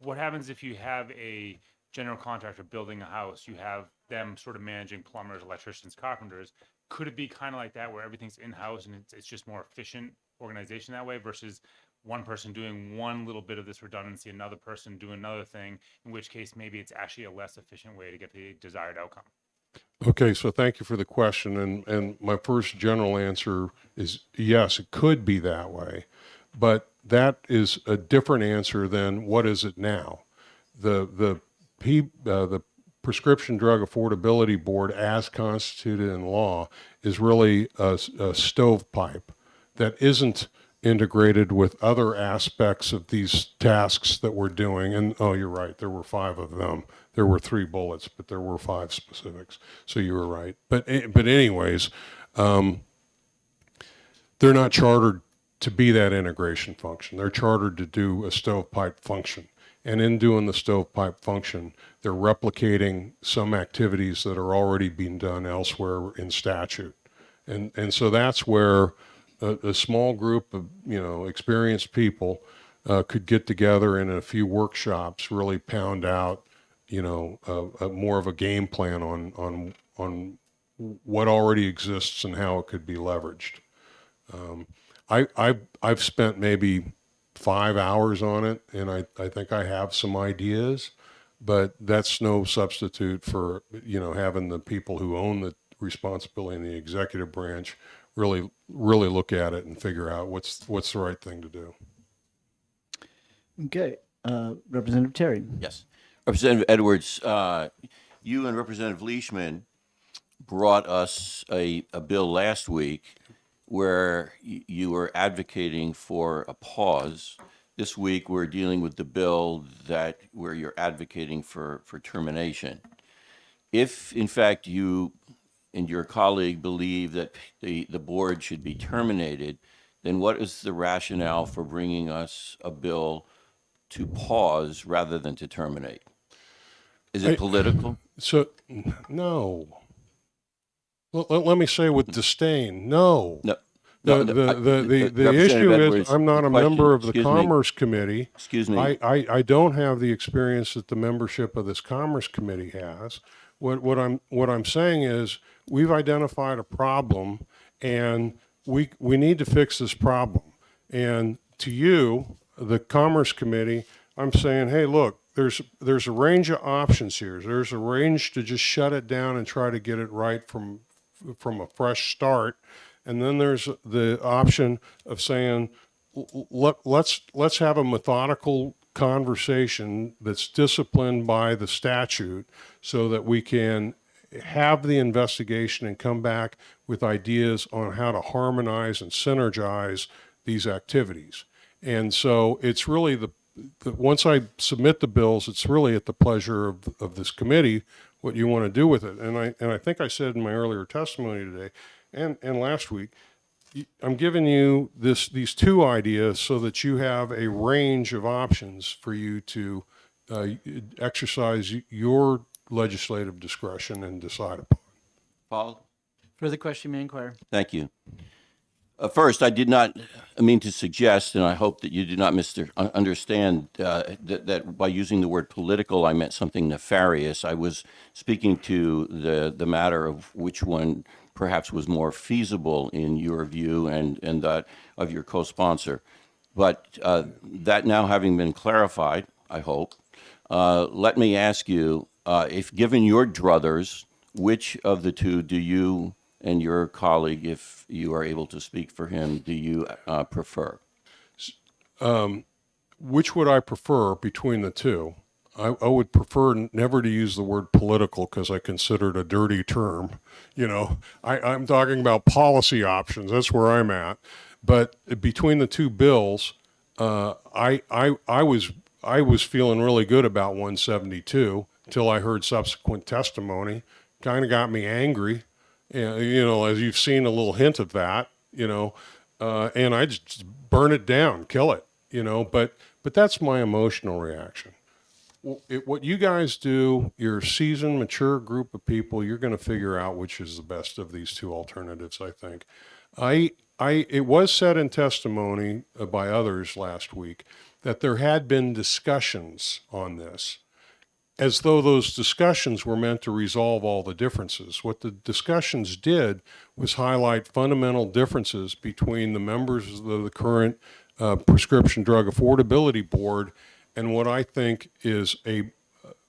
what happens if you have a general contractor building a house, you have them sort of managing plumbers, electricians, carpenters? Could it be kind of like that where everything's in-house and it's just more efficient organization that way versus one person doing one little bit of this redundancy, another person doing another thing, in which case maybe it's actually a less efficient way to get the desired outcome? Okay, so thank you for the question. And my first general answer is yes, it could be that way, but that is a different answer than what is it now. The Prescription Drug Affordability Board, as constituted in law, is really a stovepipe that isn't integrated with other aspects of these tasks that we're doing. And oh, you're right, there were 5 of them. There were 3 bullets, but there were 5 specifics. So you were right. But anyways, they're not chartered to be that integration function. They're chartered to do a stovepipe function. And in doing the stovepipe function, they're replicating some activities that are already being done elsewhere in statute. And so that's where a small group of, experienced people could get together in a few workshops, really pound out, more of a game plan on what already exists and how it could be leveraged. I've spent maybe 5 hours on it, and I think I have some ideas, but that's no substitute for, having the people who own the responsibility in the executive branch really look at it and figure out what's the right thing to do. Okay, Representative Terry. Yes. Representative Edwards, you and Representative Leishman brought us a bill last week where you were advocating for a pause. This week, we're dealing with the bill where you're advocating for termination. If, in fact, you and your colleague believe that the board should be terminated, then what is the rationale for bringing us a bill to pause rather than to terminate? Is it political? So, no. Let me say with disdain, no. No. The issue is I'm not a member of the Commerce Committee. Excuse me. I don't have the experience that the membership of this Commerce Committee has. What I'm saying is we've identified a problem and we need to fix this problem. And to you, the Commerce Committee, I'm saying, hey, look, there's a range of options here. There's a range to just shut it down and try to get it right from a fresh start. And then there's the option of saying, let's have a methodical conversation that's disciplined by the statute so that we can have the investigation and come back with ideas on how to harmonize and synergize these activities. And so it's really once I submit the bills, it's really at the pleasure of this committee what you want to do with it. And I think I said in my earlier testimony today and last week, I'm giving you these 2 ideas so that you have a range of options for you to exercise your legislative discretion and decide upon. Paul? Further question may inquire. Thank you. First, I did not mean to suggest, and I hope that you did not understand that by using the word political, I meant something nefarious. I was speaking to the matter of which one perhaps was more feasible in your view and that of your co-sponsor. But that now having been clarified, I hope, let me ask you, if given your druthers, which of the 2 do you and your colleague, if you are able to speak for him, do you prefer? Which would I prefer between the 2? I would prefer never to use the word political because I consider it a dirty term. You know, I'm talking about policy options. That's where I'm at. But between the two bills, I was feeling really good about 172 until I heard subsequent testimony. Kind of got me angry. You know, as you've seen a little hint of that, you know, and I just burn it down, kill it, you know, but that's my emotional reaction. What you guys do, you're a seasoned, mature group of people, you're going to figure out which is the best of these two alternatives, I think. It was said in testimony by others last week that there had been discussions on this, as though those discussions were meant to resolve all the differences. What the discussions did was highlight fundamental differences between the members of the current Prescription Drug Affordability Board and what I think is a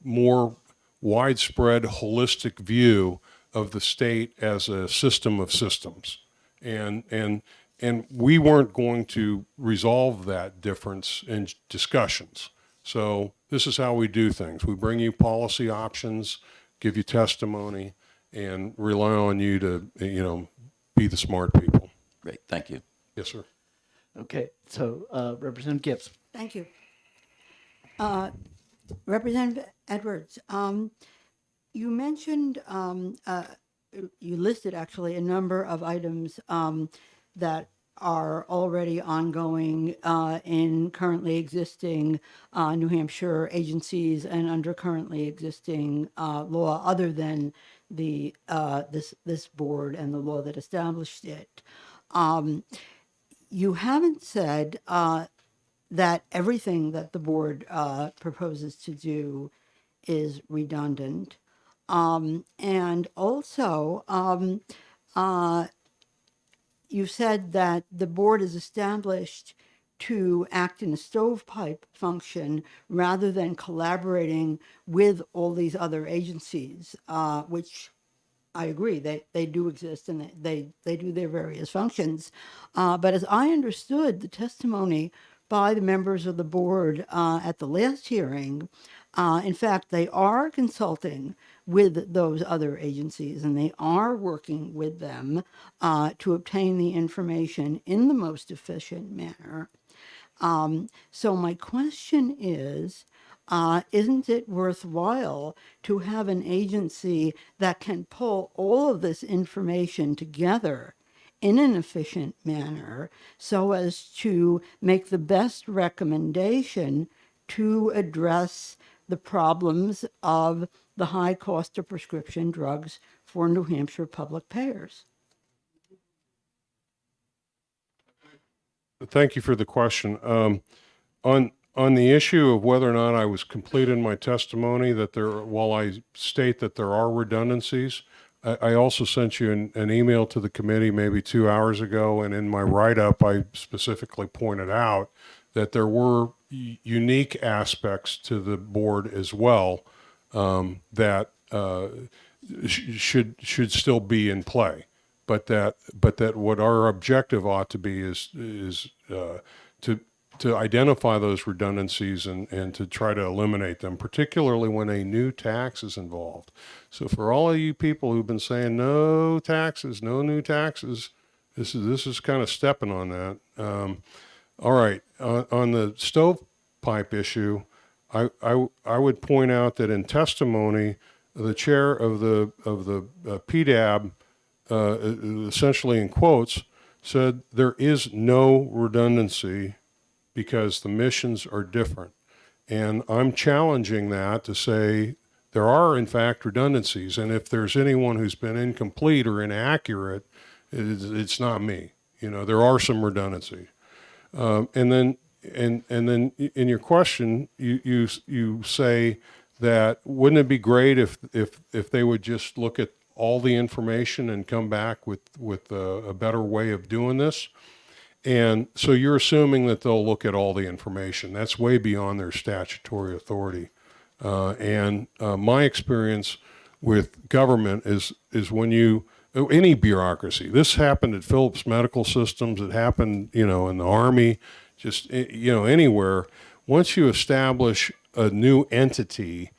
more widespread, holistic view of the state as a system of systems. And we weren't going to resolve that difference in discussions. So this is how we do things. We bring you policy options, give you testimony, and rely on you to, you know, be the smart people. Great, thank you. Yes, sir. Okay, so Representative Gibbs. Thank you. Representative Edwards, you mentioned, you listed actually a number of items that are already ongoing in currently existing New Hampshire agencies and under currently existing law, other than the this board and the law that established it. You haven't said that everything that the board proposes to do is redundant. And also, you said that the board is established to act in a stovepipe function rather than collaborating with all these other agencies, which I agree, they do exist and they do their various functions. But as I understood the testimony by the members of the board at the last hearing, in fact, they are consulting with those other agencies and they are working with them to obtain the information in the most efficient manner. So my question is, isn't it worthwhile to have an agency that can pull all of this information together in an efficient manner so as to make the best recommendation to address the problems of the high cost of prescription drugs for New Hampshire public payers? Thank you for the question. On the issue of whether or not I was complete in my testimony, that while I state that there are redundancies, I also sent you an email to the committee maybe 2 hours ago, and in my write-up, I specifically pointed out that there were unique aspects to the board as well that should still be in play, but that what our objective ought to be is to identify those redundancies and to try to eliminate them, particularly when a new tax is involved. So for all of you people who've been saying no taxes, no new taxes, this is kind of stepping on that. All right, on the stovepipe issue, I would point out that in testimony, the chair of the PDAB, essentially in quotes, said there is no redundancy because the missions are different. And I'm challenging that to say there are, in fact, redundancies. And if there's anyone who's been incomplete or inaccurate, it's not me. You know, there are some redundancy. And then in your question, you say that wouldn't it be great if they would just look at all the information and come back with a better way of doing this? And so you're assuming that they'll look at all the information. That's way beyond their statutory authority. And my experience with government is when any bureaucracy, this happened at Phillips Medical Systems, it happened, in the Army, just, anywhere. Once you establish a new entity,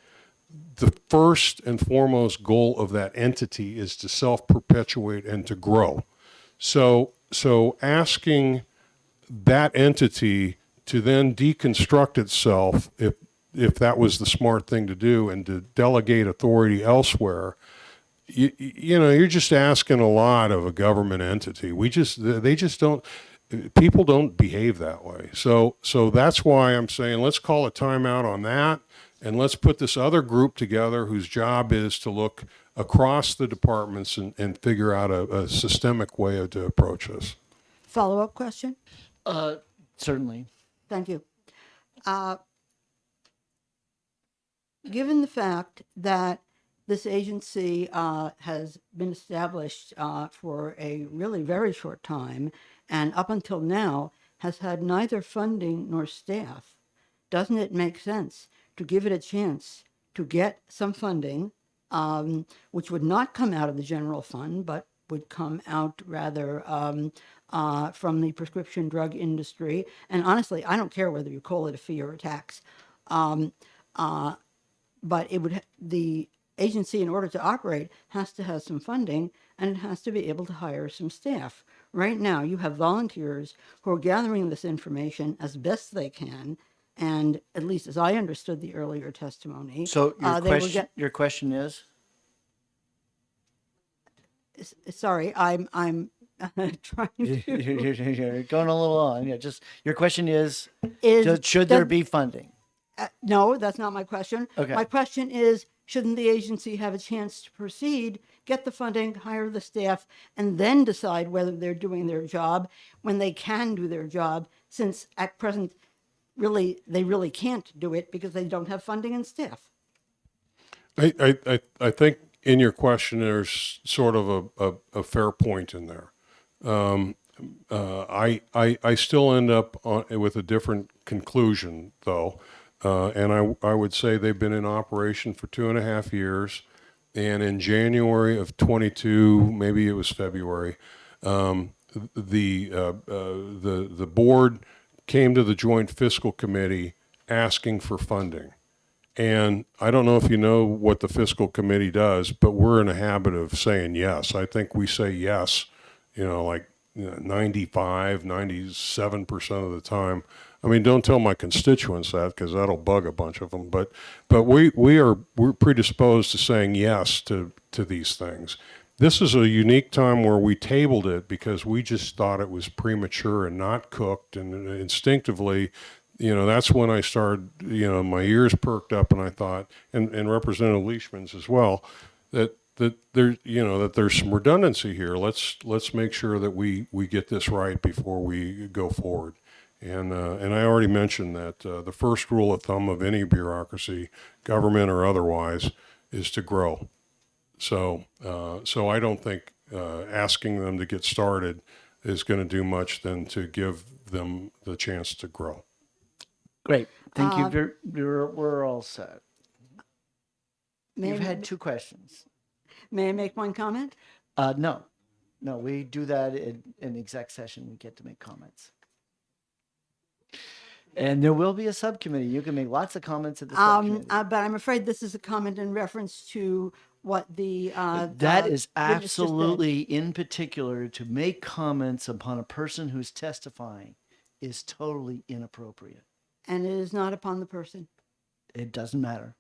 the first and foremost goal of that entity is to self-perpetuate and to grow. So asking that entity to then deconstruct itself, if that was the smart thing to do, and to delegate authority elsewhere, you know, you're just asking a lot of a government entity. They just don't. People don't behave that way. So that's why I'm saying let's call a timeout on that, and let's put this other group together whose job is to look across the departments and figure out a systemic way to approach this. Follow-up question? Certainly. Thank you. Given the fact that this agency has been established for a really very short time, and up until now has had neither funding nor staff, doesn't it make sense to give it a chance to get some funding, which would not come out of the general fund, but would come out rather from the prescription drug industry? And honestly, I don't care whether you call it a fee or a tax, but it would the agency, in order to operate, has to have some funding, and it has to be able to hire some staff. Right now, you have volunteers who are gathering this information as best they can, and at least as I understood the earlier testimony, So they will get. your question is? Sorry, I'm trying to. You're going a little on. Yeah, just your question is, Is should there does- be funding? No, that's not my question. Okay. My question is, shouldn't the agency have a chance to proceed, get the funding, hire the staff, and then decide whether they're doing their job when they can do their job, since at present, they really can't do it because they don't have funding and staff? I think in your question there's sort of a fair point in there. I still end up with a different conclusion, though. And I would say they've been in operation for 2.5 years. And in January of 22, maybe it was February, the board came to the Joint Fiscal Committee asking for funding. And I don't know if you know what the Fiscal Committee does, but we're in a habit of saying yes. I think we say yes, like 95, 97% of the time. I mean, don't tell my constituents that, because that'll bug a bunch of them. But we're predisposed to saying yes to these things. This is a unique time where we tabled it because we just thought it was premature and not cooked, and instinctively, that's when I started, my ears perked up, and I thought, and Representative Leishman's as well, that there's some redundancy here. Let's make sure that we get this right before we go forward. And I already mentioned that the first rule of thumb of any bureaucracy, government or otherwise, is to grow. So I don't think asking them to get started is going to do much than to give them the chance to grow. Great. Thank you. We're all set. May You've I- had 2 questions. May I make one comment? No, we do that in exec session. We get to make comments. And there will be a subcommittee. You can make lots of comments at the subcommittee. But I'm afraid this is a comment in reference to what the That is witness just said. absolutely, in particular, to make comments upon a person who's testifying is totally inappropriate. And it is not upon the person. It doesn't matter.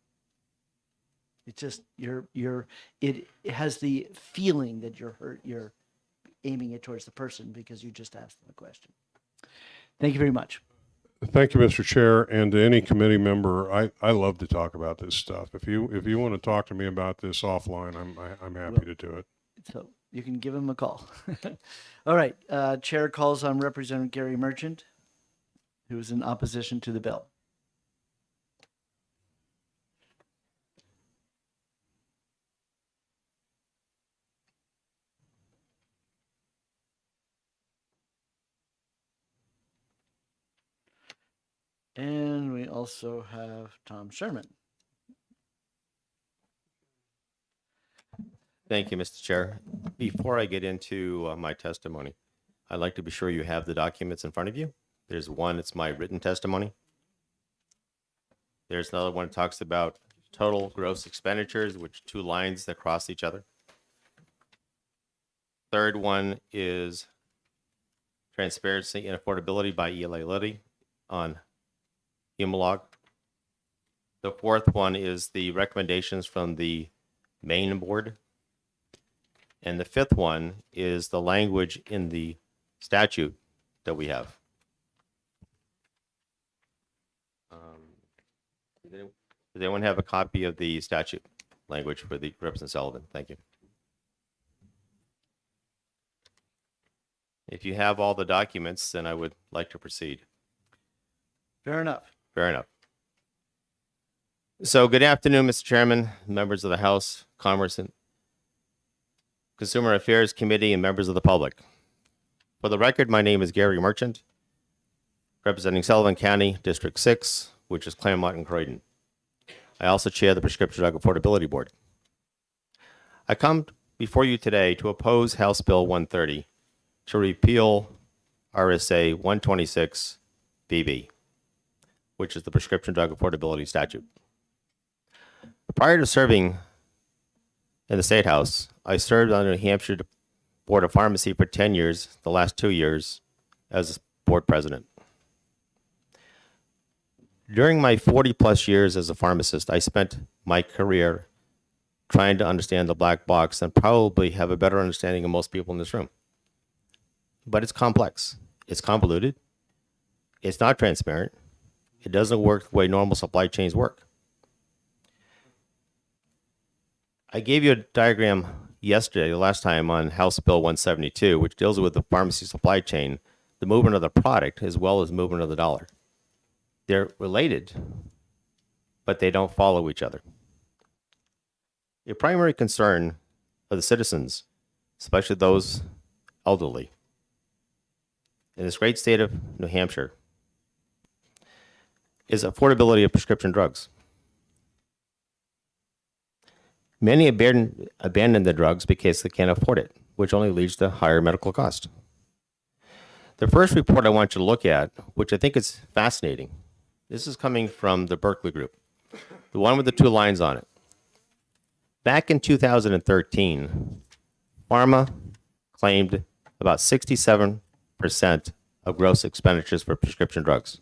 It's just it has the feeling that you're hurt. You're aiming it towards the person because you just asked them a question. Thank you very much. Thank you, Mr. Chair, and to any committee member. I love to talk about this stuff. If you want to talk to me about this offline, I'm happy to do it. So you can give him a call. All right. Chair calls on Representative Gary Merchant, who is in opposition to the bill. And we also have Tom Sherman. Thank you, Mr. Chair. Before I get into my testimony, I'd like to be sure you have the documents in front of you. There's one, it's my written testimony. There's another one that talks about total gross expenditures, which two lines that cross each other. Third one is transparency and affordability by Eli Lilly on Humalog. The fourth one is the recommendations from the Maine board. And the fifth one is the language in the statute that we have. Does anyone have a copy of the statute language for the Representative Sullivan? Thank you. If you have all the documents, then I would like to proceed. Fair enough. Fair enough. So good afternoon, Mr. Chairman, members of the House, Commerce and Consumer Affairs Committee, and members of the public. For the record, my name is Gary Merchant, representing Sullivan County, District 6, which is Claremont and Croydon. I also chair the Prescription Drug Affordability Board. I come before you today to oppose House Bill 130 to repeal RSA 126 BB, which is the Prescription Drug Affordability Statute. Prior to serving in the State House, I served on the New Hampshire Board of Pharmacy for 10 years, the last 2 years as board president. During my 40 plus years as a pharmacist, I spent my career trying to understand the black box and probably have a better understanding of most people in this room. But it's complex. It's convoluted. It's not transparent. It doesn't work the way normal supply chains work. I gave you a diagram yesterday, the last time, on House Bill 172, which deals with the pharmacy supply chain, the movement of the product, as well as movement of the dollar. They're related, but they don't follow each other. A primary concern of the citizens, especially those elderly, in this great state of New Hampshire, is affordability of prescription drugs. Many abandon the drugs because they can't afford it, which only leads to higher medical cost. The first report I want you to look at, which I think is fascinating, this is coming from the Berkeley Group, the one with the two lines on it. Back in 2013, pharma claimed about 67% of gross expenditures for prescription drugs.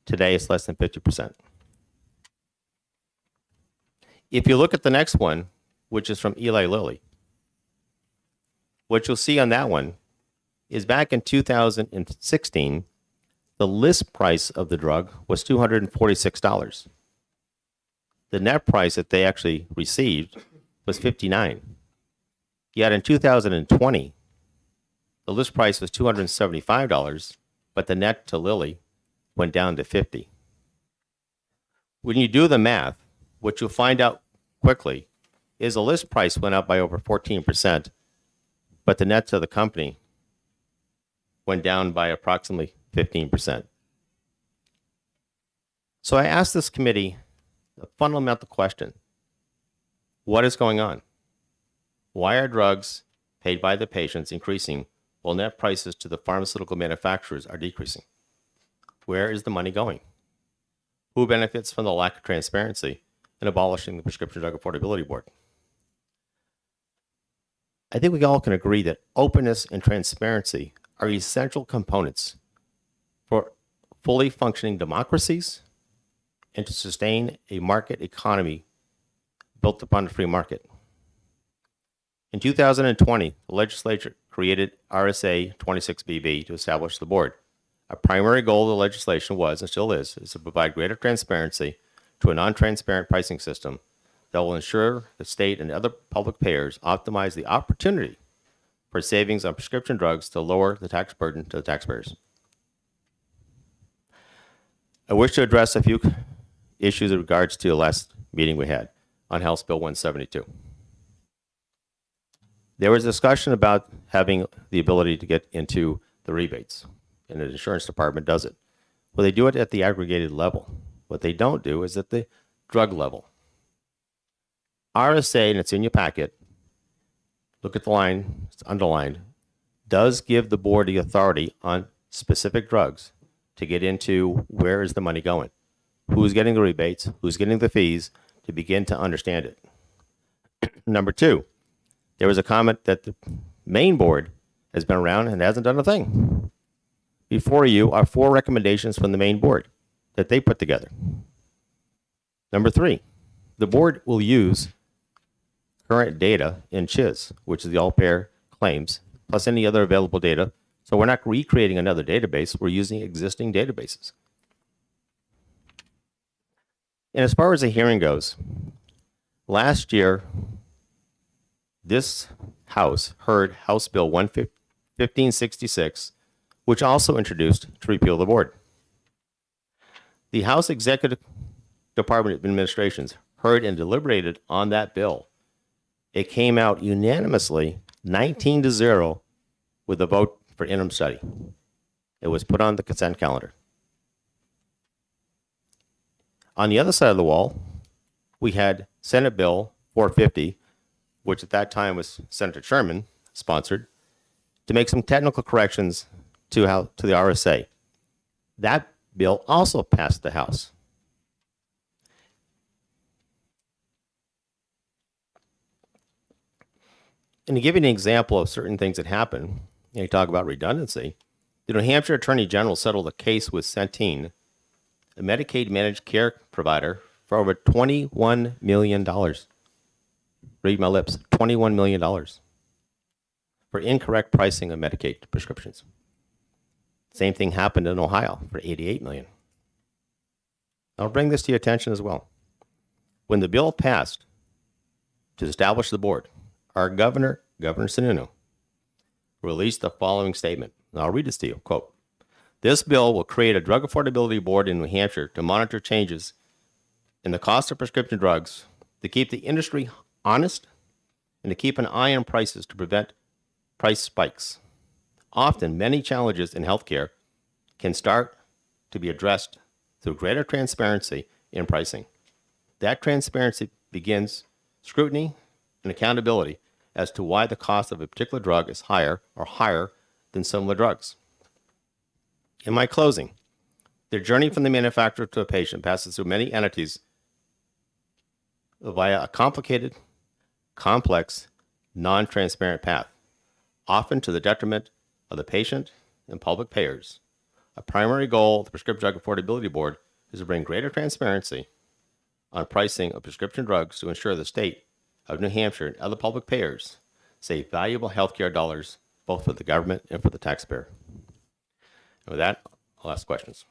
Today, it's less than 50%. If you look at the next one, which is from Eli Lilly, what you'll see on that one is back in 2016, the list price of the drug was $246. The net price that they actually received was $59. Yet in 2020, the list price was $275, but the net to Lilly went down to $50. When you do the math, what you'll find out quickly is the list price went up by over 14%, but the net to the company went down by approximately 15%. So I asked this committee a fundamental question. What is going on? Why are drugs paid by the patients increasing while net prices to the pharmaceutical manufacturers are decreasing? Where is the money going? Who benefits from the lack of transparency in abolishing the Prescription Drug Affordability Board? I think we all can agree that openness and transparency are essential components for fully functioning democracies and to sustain a market economy built upon a free market. In 2020, the legislature created RSA 26BB to establish the board. A primary goal of the legislation was, and still is to provide greater transparency to a non-transparent pricing system that will ensure the state and other public payers optimize the opportunity for savings on prescription drugs to lower the tax burden to the taxpayers. I wish to address a few issues in regards to the last meeting we had on House Bill 172. There was discussion about having the ability to get into the rebates, and the insurance department does it. Well, they do it at the aggregated level. What they don't do is at the drug level. RSA, and it's in your packet, look at the line, it's underlined, does give the board the authority on specific drugs to get into where is the money going. who's getting the rebates, who's getting the fees, to begin to understand it. Number two, there was a comment that the main board has been around and hasn't done a thing. Before you are 4 recommendations from the main board that they put together. Number 3, the board will use current data in CHIS, which is the all-payer claims, plus any other available data. So we're not recreating another database, we're using existing databases. And as far as the hearing goes, last year, this House heard House Bill 1566, which also introduced to repeal the board. The House Executive Department of Administrations heard and deliberated on that bill. It came out unanimously, 19-0, with a vote for interim study. It was put on the consent calendar. On the other side of the wall, we had Senate Bill 450, which at that time was Senator Sherman sponsored, to make some technical corrections to the RSA. That bill also passed the House. And to give you an example of certain things that happen, you talk about redundancy, the New Hampshire Attorney General settled a case with Centene, a Medicaid managed care provider, for over $21 million. Read my lips, $21 million for incorrect pricing of Medicaid prescriptions. Same thing happened in Ohio for $88 million. I'll bring this to your attention as well. When the bill passed to establish the board, our governor, Governor Sununu, released the following statement. And I'll read this to you. Quote, "This bill will create a drug affordability board in New Hampshire to monitor changes in the cost of prescription drugs, to keep the industry honest, and to keep an eye on prices to prevent price spikes. Often, many challenges in healthcare can start to be addressed through greater transparency in pricing. That transparency begins scrutiny and accountability as to why the cost of a particular drug is higher or higher than similar drugs." In my closing, the journey from the manufacturer to a patient passes through many entities via a complicated, complex, non-transparent path, often to the detriment of the patient and public payers. A primary goal of the Prescription Drug Affordability Board is to bring greater transparency on pricing of prescription drugs to ensure the state of New Hampshire and other public payers save valuable healthcare dollars both for the government and for the taxpayer. And with that, I'll ask questions.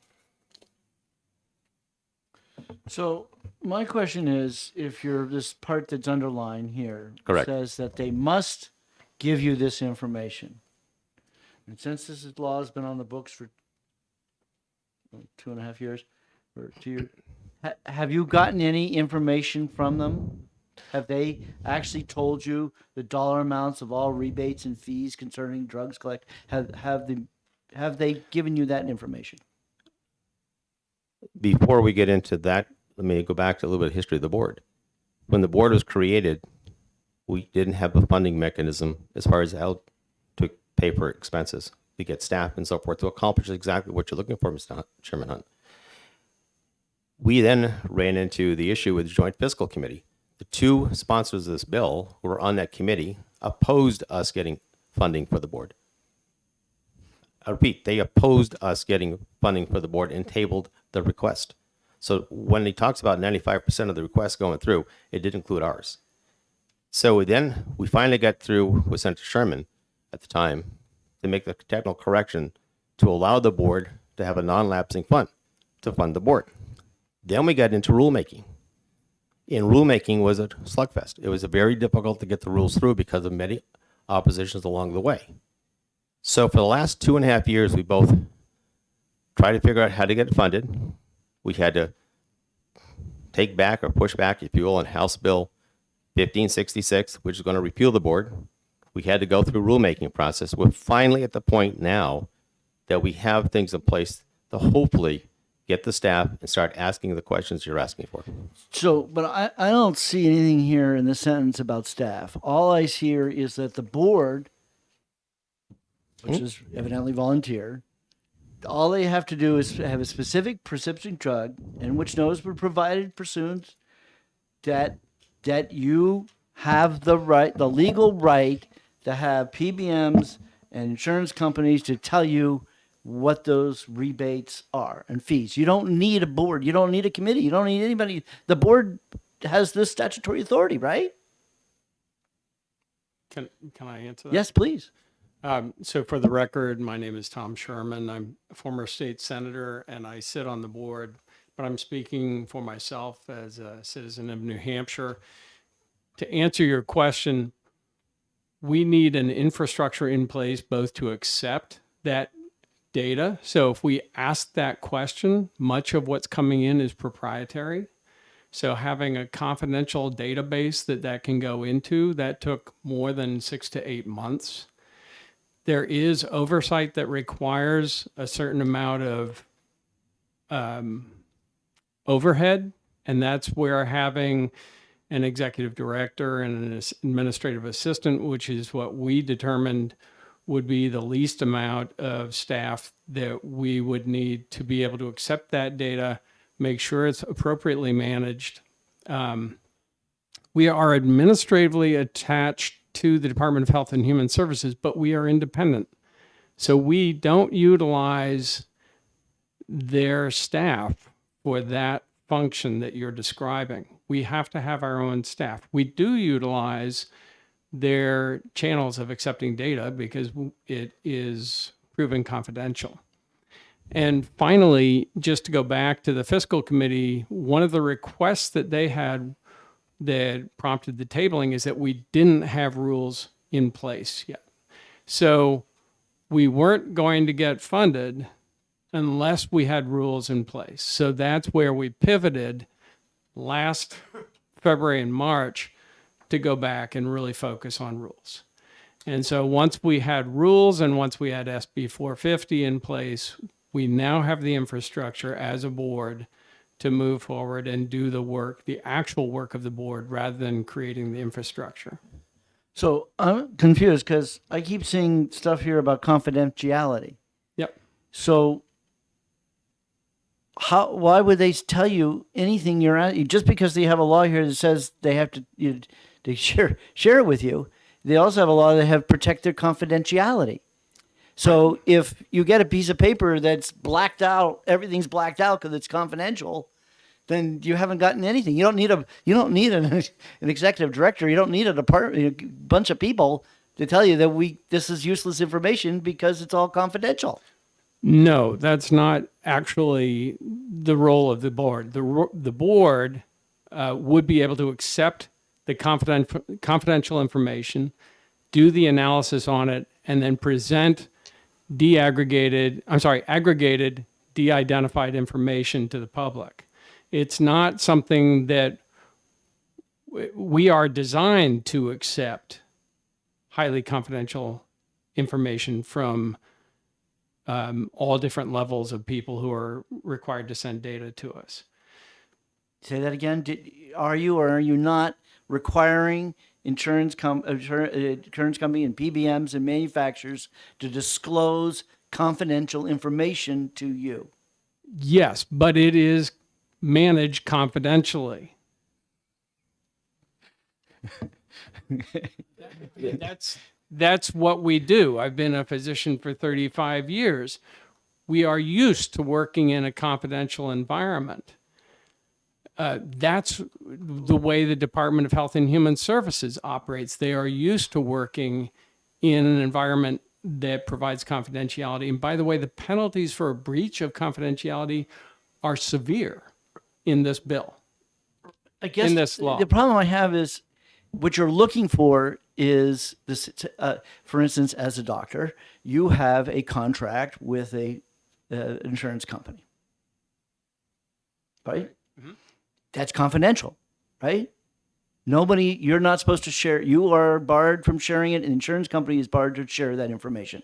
So my question is, if you're this part that's underlined here Correct. says that they must give you this information, and since this law has been on the books for 2.5 years, or 2 years, have you gotten any information from them? Have they actually told you the dollar amounts of all rebates and fees concerning drugs collect? Have they given you that information? Before we get into that, let me go back to a little bit of history of the board. When the board was created, we didn't have a funding mechanism as far as how to pay for expenses, to get staff and so forth to accomplish exactly what you're looking for, Mr. Chairman Hunt. We then ran into the issue with the Joint Fiscal Committee. The 2 sponsors of this bill who were on that committee opposed us getting funding for the board. I repeat, they opposed us getting funding for the board and tabled the request. So when he talks about 95% of the requests going through, it did include ours. So then we finally got through with Senator Sherman at the time to make the technical correction to allow the board to have a non-lapsing fund to fund the board. Then we got into rulemaking. And rulemaking was a slugfest. It was very difficult to get the rules through because of many oppositions along the way. So for the last 2.5 years, we both tried to figure out how to get it funded. We had to take back or push back, if you will, on House Bill 1566, which is going to repeal the board. We had to go through rulemaking process. We're finally at the point now that we have things in place to hopefully get the staff and start asking the questions you're asking for. So, but I don't see anything here in the sentence about staff. All I hear is that the board, which is evidently volunteer, all they have to do is have a specific prescription drug in which notice were provided pursuant that you have the right, the legal right to have PBMs and insurance companies to tell you what those rebates are and fees. You don't need a board. You don't need a committee. You don't need anybody. The board has this statutory authority, right? Can I answer that? Yes, please. So for the record, my name is Tom Sherman. I'm a former state senator and I sit on the board, but I'm speaking for myself as a citizen of New Hampshire. To answer your question, we need an infrastructure in place both to accept that data. So if we ask that question, much of what's coming in is proprietary. So having a confidential database that can go into, that took more than 6 to 8 months. There is oversight that requires a certain amount of overhead, and that's where having an executive director and an administrative assistant, which is what we determined would be the least amount of staff that we would need to be able to accept that data, make sure it's appropriately managed. We are administratively attached to the Department of Health and Human Services, but we are independent. So we don't utilize their staff for that function that you're describing. We have to have our own staff. We do utilize their channels of accepting data because it is proven confidential. And finally, just to go back to the fiscal committee, one of the requests that they had that prompted the tabling is that we didn't have rules in place yet. So we weren't going to get funded unless we had rules in place. So that's where we pivoted last February and March to go back and really focus on rules. And so once we had rules and once we had SB 450 in place, we now have the infrastructure as a board to move forward and do the work, the actual work of the board, rather than creating the infrastructure. So I'm confused because I keep seeing stuff here about confidentiality. Yep. So why would they tell you anything you're at? Just because they have a law here that says they have to share it with you, they also have a law that have protect their confidentiality. So if you get a piece of paper that's blacked out, everything's blacked out because it's confidential, then you haven't gotten anything. You don't need an executive director. You don't need a department, a bunch of people to tell you that this is useless information because it's all confidential. No, that's not actually the role of the board. The board would be able to accept the confidential information, do the analysis on it, and then present aggregated, de-identified information to the public. It's not something that we are designed to accept highly confidential information from all different levels of people who are required to send data to us. Say that again. Are you or are you not requiring insurance company and PBMs and manufacturers to disclose confidential information to you? Yes, but it is managed confidentially. That's what we do. I've been a physician for 35 years. We are used to working in a confidential environment. That's the way the Department of Health and Human Services operates. They are used to working in an environment that provides confidentiality. And by the way, the penalties for a breach of confidentiality are severe in this bill. I guess in this law. The problem I have is what you're looking for is this. For instance, as a doctor, you have a contract with a insurance company, right? Mm-hmm. That's confidential, right? You're not supposed to share. You are barred from sharing it. An insurance company is barred to share that information.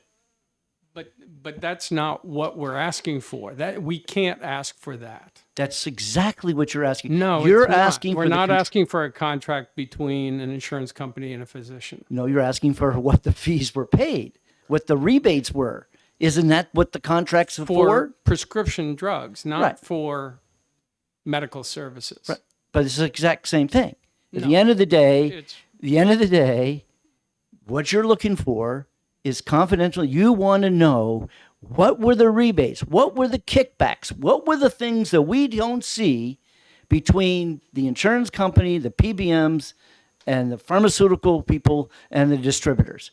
But that's not what we're asking for. That we can't ask for that. That's exactly what you're asking. No, you're it's not. asking. We're not asking for a contract between an insurance company and a physician. No, you're asking for what the fees were paid, what the rebates were. Isn't that what the contract's for for? prescription drugs, not Right. for medical services. Right. But it's the exact same thing. At the No. end of the day, It's what you're looking for is confidential. You want to know what were the rebates, what were the kickbacks, what were the things that we don't see between the insurance company, the PBMs, and the pharmaceutical people and the distributors.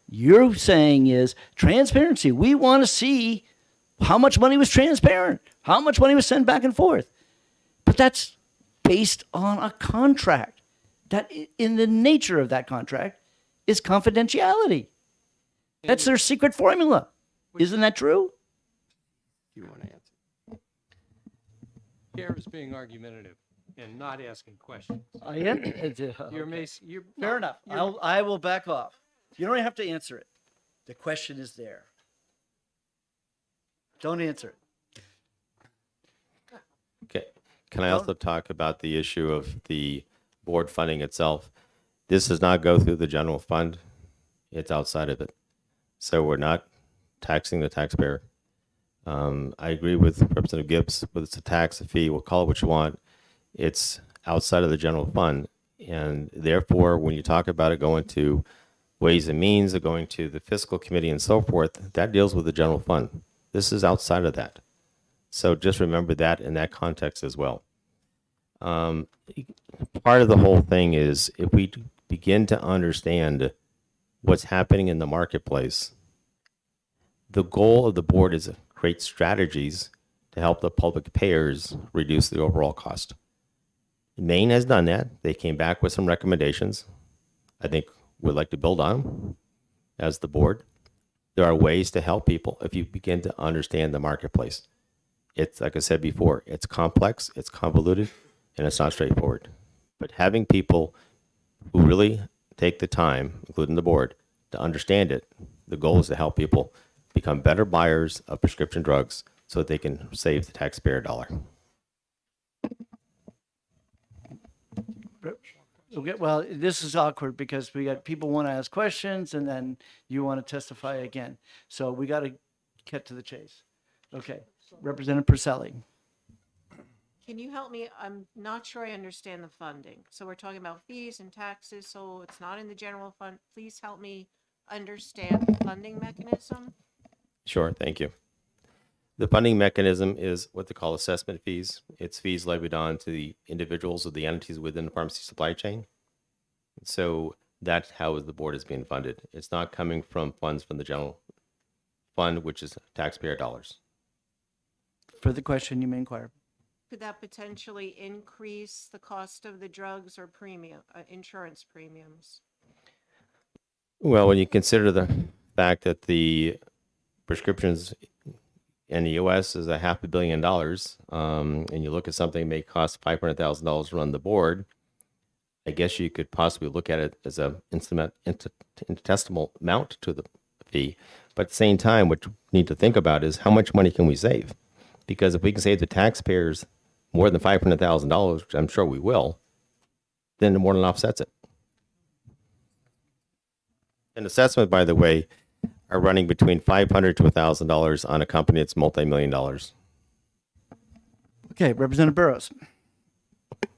You're saying is transparency. We want to see how much money was transparent, how much money was sent back and forth. But that's based on a contract. That in the nature of that contract is confidentiality. That's their secret formula. Isn't that true? You want to answer? Chair is being argumentative and not asking questions. I am. You're Fair enough. I will back off. You don't have to answer it. The question is there. Don't answer it. Okay. Can I also talk about the issue of the board funding itself? This does not go through the general fund. It's outside of it. So we're not taxing the taxpayer. I agree with Representative Gibbs, whether it's a tax, a fee, we'll call it what you want. It's outside of the general fund. And therefore, when you talk about it going to Ways and Means, or going to the fiscal committee and so forth, that deals with the general fund. This is outside of that. So just remember that in that context as well. Part of the whole thing is if we begin to understand what's happening in the marketplace, the goal of the board is to create strategies to help the public payers reduce the overall cost. Maine has done that. They came back with some recommendations. I think we'd like to build on them as the board. There are ways to help people if you begin to understand the marketplace. It's, like I said before, it's complex, it's convoluted, and it's not straightforward. But having people who really take the time, including the board, to understand it, the goal is to help people become better buyers of prescription drugs so that they can save the taxpayer dollar. Okay, well, this is awkward because we got people want to ask questions and then you want to testify again. So we got to get to the chase. Okay, Representative Purcelli. Can you help me? I'm not sure I understand the funding. So we're talking about fees and taxes, so it's not in the general fund. Please help me understand the funding mechanism. Sure, thank you. The funding mechanism is what they call assessment fees. It's fees levied on to the individuals or the entities within the pharmacy supply chain. So that's how the board is being funded. It's not coming from funds from the general fund, which is taxpayer dollars. Further question, you may inquire. Could that potentially increase the cost of the drugs or premium, insurance premiums? Well, when you consider the fact that the prescriptions in the U.S. is $500 million, and you look at something that may cost $500,000 to run the board, I guess you could possibly look at it as a infinitesimal amount to the fee. But at the same time, what you need to think about is how much money can we save? Because if we can save the taxpayers more than $500,000, which I'm sure we will, then it more than offsets it. An assessment, by the way, are running between $500 to $1,000 on a company that's multi-million dollars. Okay, Representative Burrows.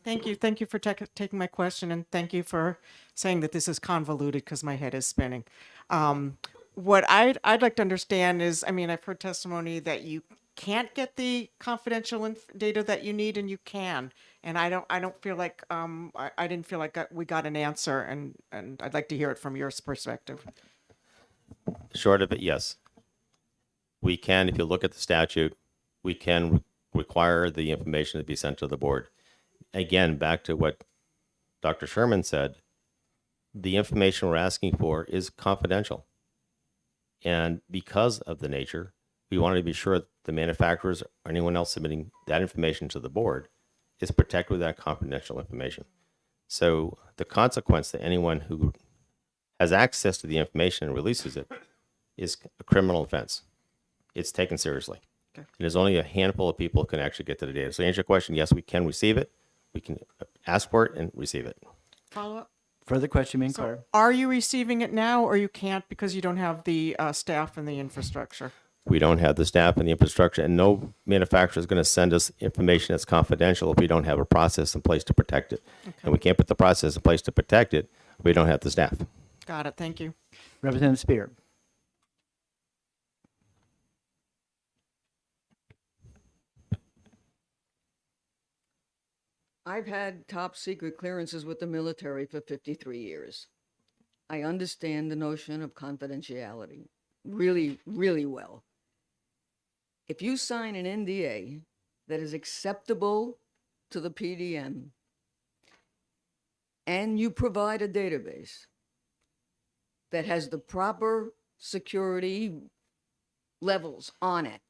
Thank you. Thank you for taking my question, and thank you for saying that this is convoluted because my head is spinning. What I'd like to understand is, I mean, I've heard testimony that you can't get the confidential data that you need, and you can. And I don't feel like I didn't feel like we got an answer, and I'd like to hear it from your perspective. Short of it, yes. We can, if you look at the statute, we can require the information to be sent to the board. Again, back to what Dr. Sherman said, the information we're asking for is confidential. And because of the nature, we want to be sure that the manufacturers or anyone else submitting that information to the board is protected with that confidential information. So the consequence to anyone who has access to the information and releases it is a criminal offense. It's taken seriously. Okay. And there's only a handful of people who can actually get to the data. So to answer your question, yes, we can receive it. We can ask for it and receive it. Follow up? Further question, you may So inquire. are you receiving it now, or you can't because you don't have the staff and the infrastructure? We don't have the staff and the infrastructure, and no manufacturer is going to send us information that's confidential if we don't have a process in place to protect it. And we can't put the process in place to protect it if we don't have the staff. Got it. Thank you. Representative Spear. I've had top secret clearances with the military for 53 years. I understand the notion of confidentiality really, really well. If you sign an NDA that is acceptable to the PDM and you provide a database that has the proper security levels on it,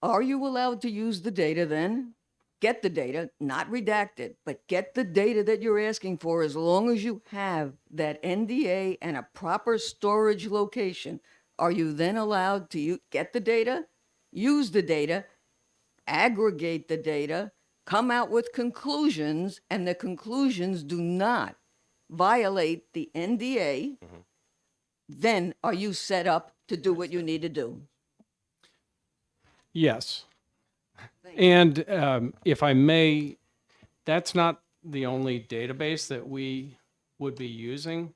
are you allowed to use the data then? Get the data, not redacted, but get the data that you're asking for as long as you have that NDA and a proper storage location. Are you then allowed to get the data, use the data, aggregate the data, come out with conclusions, and the conclusions do not violate the NDA? Then are you set up to do what you need to do? Yes. And if I may, that's not the only database that we would be using.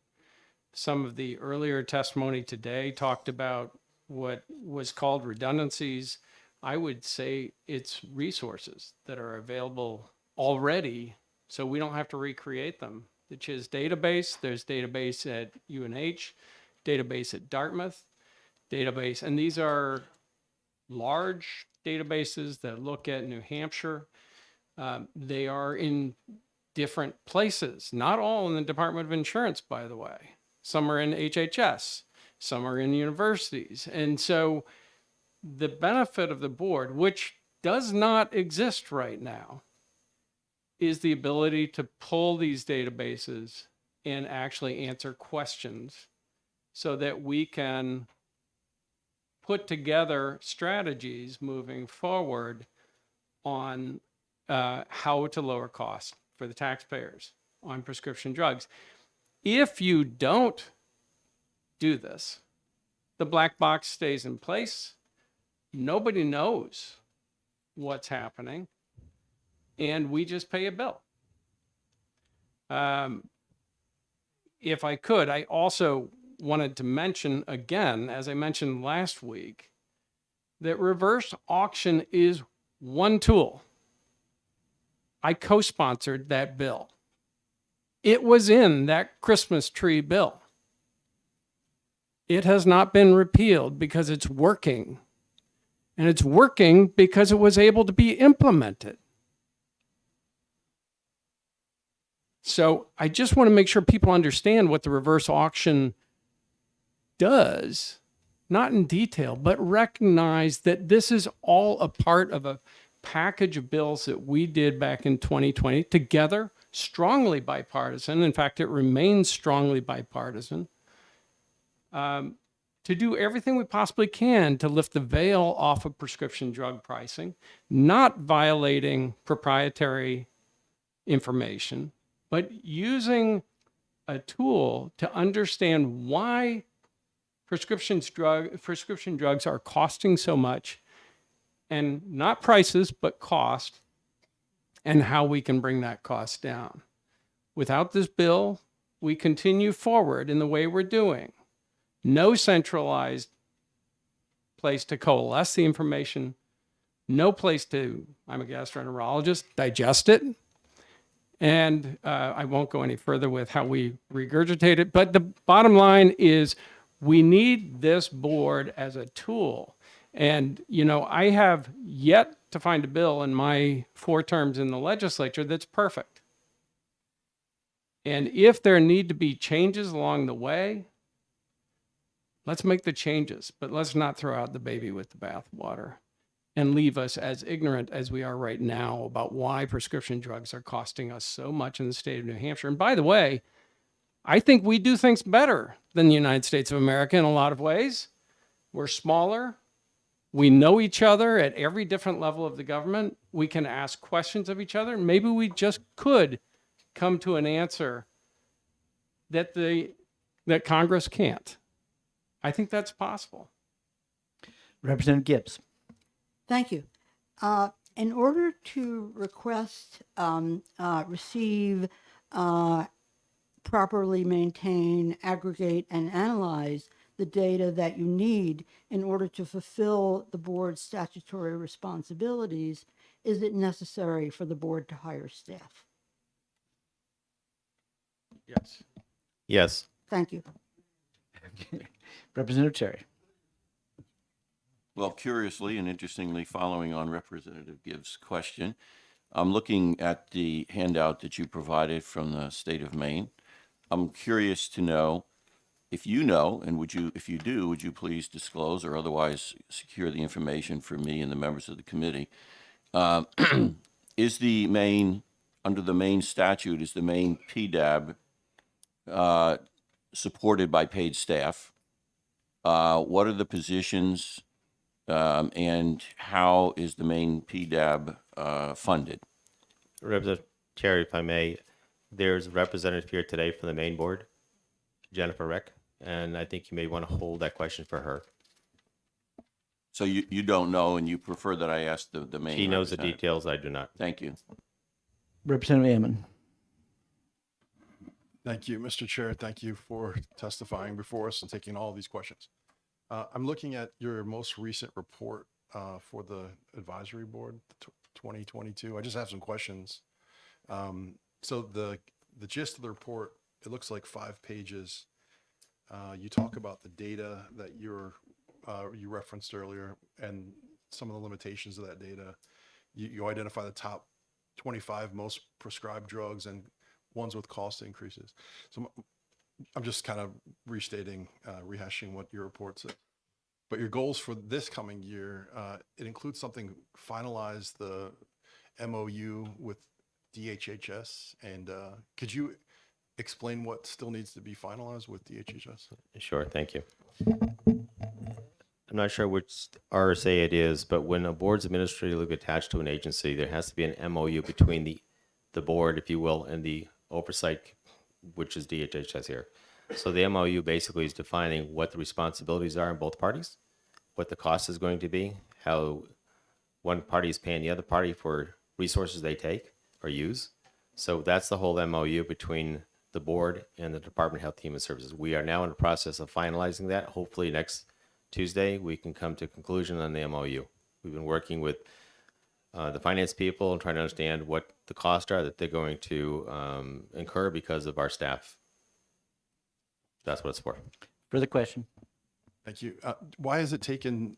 Some of the earlier testimony today talked about what was called redundancies. I would say it's resources that are available already, so we don't have to recreate them. The CHIS database, there's database at UNH, database at Dartmouth, database, and these are large databases that look at New Hampshire. They are in different places, not all in the Department of Insurance, by the way. Some are in HHS, some are in universities. And so the benefit of the board, which does not exist right now, is the ability to pull these databases and actually answer questions so that we can put together strategies moving forward on how to lower costs for the taxpayers on prescription drugs. If you don't do this, the black box stays in place. Nobody knows what's happening, and we just pay a bill. If I could, I also wanted to mention again, as I mentioned last week, that reverse auction is one tool. I co-sponsored that bill. It was in that Christmas tree bill. It has not been repealed because it's working. And it's working because it was able to be implemented. So I just want to make sure people understand what the reverse auction does, not in detail, but recognize that this is all a part of a package of bills that we did back in 2020 together, strongly bipartisan. In fact, it remains strongly bipartisan, to do everything we possibly can to lift the veil off of prescription drug pricing, not violating proprietary information, but using a tool to understand why prescription drugs are costing so much, and not prices, but cost, and how we can bring that cost down. Without this bill, we continue forward in the way we're doing. No centralized place to coalesce the information, no place to, I'm a gastroenterologist, digest it. And I won't go any further with how we regurgitate it. But the bottom line is we need this board as a tool. And, you know, I have yet to find a bill in my 4 terms in the legislature that's perfect. And if there need to be changes along the way, let's make the changes, but let's not throw out the baby with the bathwater and leave us as ignorant as we are right now about why prescription drugs are costing us so much in the state of New Hampshire. And by the way, I think we do things better than the United States of America in a lot of ways. We're smaller. We know each other at every different level of the government. We can ask questions of each other. Maybe we just could come to an answer that Congress can't. I think that's possible. Representative Gibbs. Thank you. In order to request, receive, properly maintain, aggregate, and analyze the data that you need in order to fulfill the board's statutory responsibilities, is it necessary for the board to hire staff? Yes. Yes. Thank you. Representative Terry. Well, curiously and interestingly, following on Representative Gibbs' question, I'm looking at the handout that you provided from the state of Maine. I'm curious to know if you know, and if you do, would you please disclose or otherwise secure the information for me and the members of the committee? Is the Maine, under the Maine statute, is the Maine PDAB supported by paid staff? What are the positions and how is the Maine PDAB funded? Representative Terry, if I may, there's a representative here today from the Maine board, Jennifer Reck, and I think you may want to hold that question for her. So you don't know, and you prefer that I ask the Maine She knows the representative? details, I do not. Thank you. Representative Ammon. Thank you, Mr. Chair. Thank you for testifying before us and taking all these questions. I'm looking at your most recent report for the advisory board, 2022. I just have some questions. So the gist of the report, it looks like 5 pages. You talk about the data that you referenced earlier and some of the limitations of that data. You identify the top 25 most prescribed drugs and ones with cost increases. So I'm just kind of rehashing what your report said. But your goals for this coming year, it includes something, finalize the MOU with DHHS. And could you explain what still needs to be finalized with DHHS? Sure, thank you. I'm not sure which RSA it is, but when a board's administratively attached to an agency, there has to be an MOU between the board, if you will, and the oversight, which is DHHS here. So the MOU basically is defining what the responsibilities are in both parties, what the cost is going to be, how one party is paying the other party for resources they take or use. So that's the whole MOU between the board and the Department of Health and Human Services. We are now in the process of finalizing that. Hopefully next Tuesday, we can come to a conclusion on the MOU. We've been working with the finance people and trying to understand what the costs are that they're going to incur because of our staff. That's what it's for. Further question. Thank you. Why has it taken,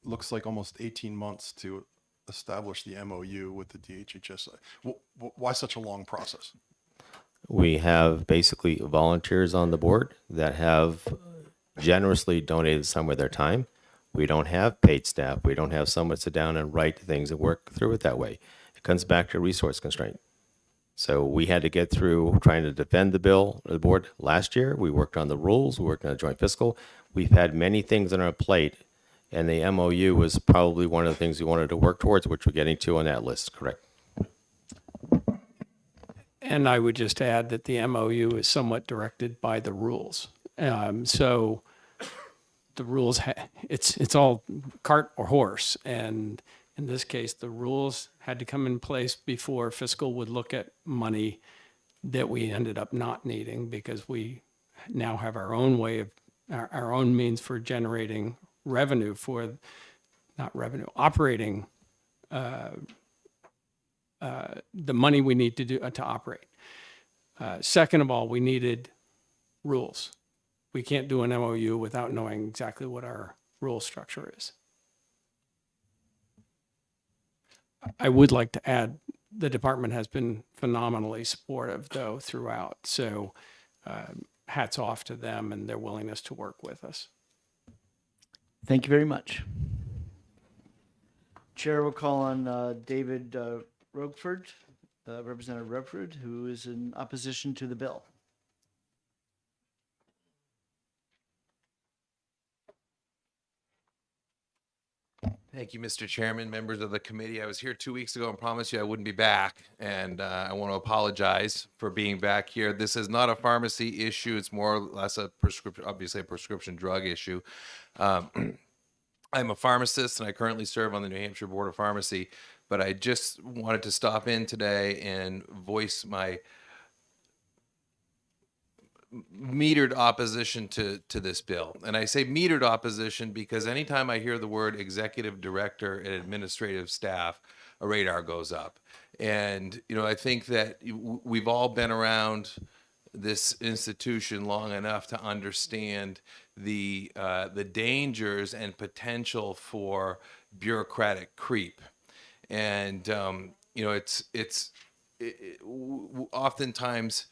looks like almost 18 months to establish the MOU with the DHHS? Why such a long process? We have basically volunteers on the board that have generously donated some of their time. We don't have paid staff. We don't have someone sit down and write things and work through it that way. It comes back to resource constraint. So we had to get through trying to defend the bill, the board last year. We worked on the rules. We worked on the joint fiscal. We've had many things on our plate, and the MOU was probably one of the things we wanted to work towards, which we're getting to on that list, correct? And I would just add that the MOU is somewhat directed by the rules. So the rules, it's all cart or horse. And in this case, the rules had to come in place before fiscal would look at money that we ended up not needing, because we now have our own way of, our own means for generating revenue for, not revenue, operating the money we need to do to operate. Second of all, we needed rules. We can't do an MOU without knowing exactly what our rule structure is. I would like to add, the department has been phenomenally supportive, though, throughout. So hats off to them and their willingness to work with us. Thank you very much. Chair will call on David Rogford, Representative Rogford, who is in opposition to the bill. Thank you, Mr. Chairman, members of the committee. I was here 2 weeks ago and promised you I wouldn't be back, and I want to apologize for being back here. This is not a pharmacy issue. It's more or less a prescription, obviously a prescription drug issue. I'm a pharmacist, and I currently serve on the New Hampshire Board of Pharmacy, but I just wanted to stop in today and voice my metered opposition to this bill. And I say metered opposition because anytime I hear the word executive director and administrative staff, a radar goes up. And, you know, I think that we've all been around this institution long enough to understand the dangers and potential for bureaucratic creep. And, you know, oftentimes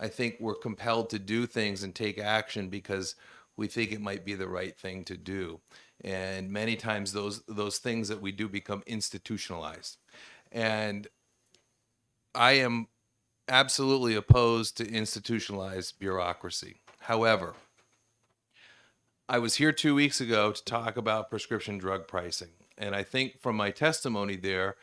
I think we're compelled to do things and take action because we think it might be the right thing to do. And many times those things that we do become institutionalized. And I am absolutely opposed to institutionalized bureaucracy. However, I was here 2 weeks ago to talk about prescription drug pricing. And I think from my testimony there,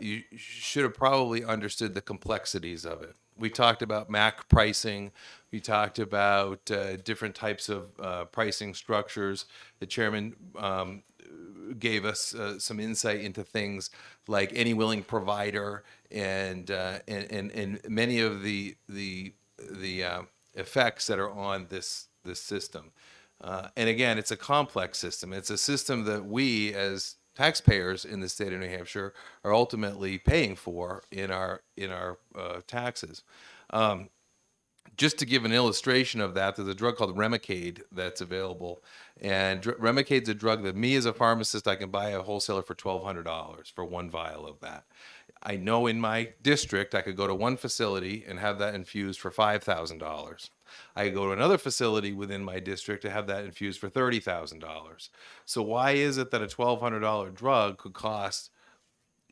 you should have probably understood the complexities of it. We talked about MAC pricing. We talked about different types of pricing structures. The chairman gave us some insight into things like any willing provider and many of the effects that are on this system. And again, it's a complex system. It's a system that we as taxpayers in the state of New Hampshire are ultimately paying for in our taxes. Just to give an illustration of that, there's a drug called Remicade that's available. And Remicade's a drug that me as a pharmacist, I can buy a wholesaler for $1,200 for one vial of that. I know in my district, I could go to one facility and have that infused for $5,000. I could go to another facility within my district to have that infused for $30,000. So why is it that a $1,200 drug could cost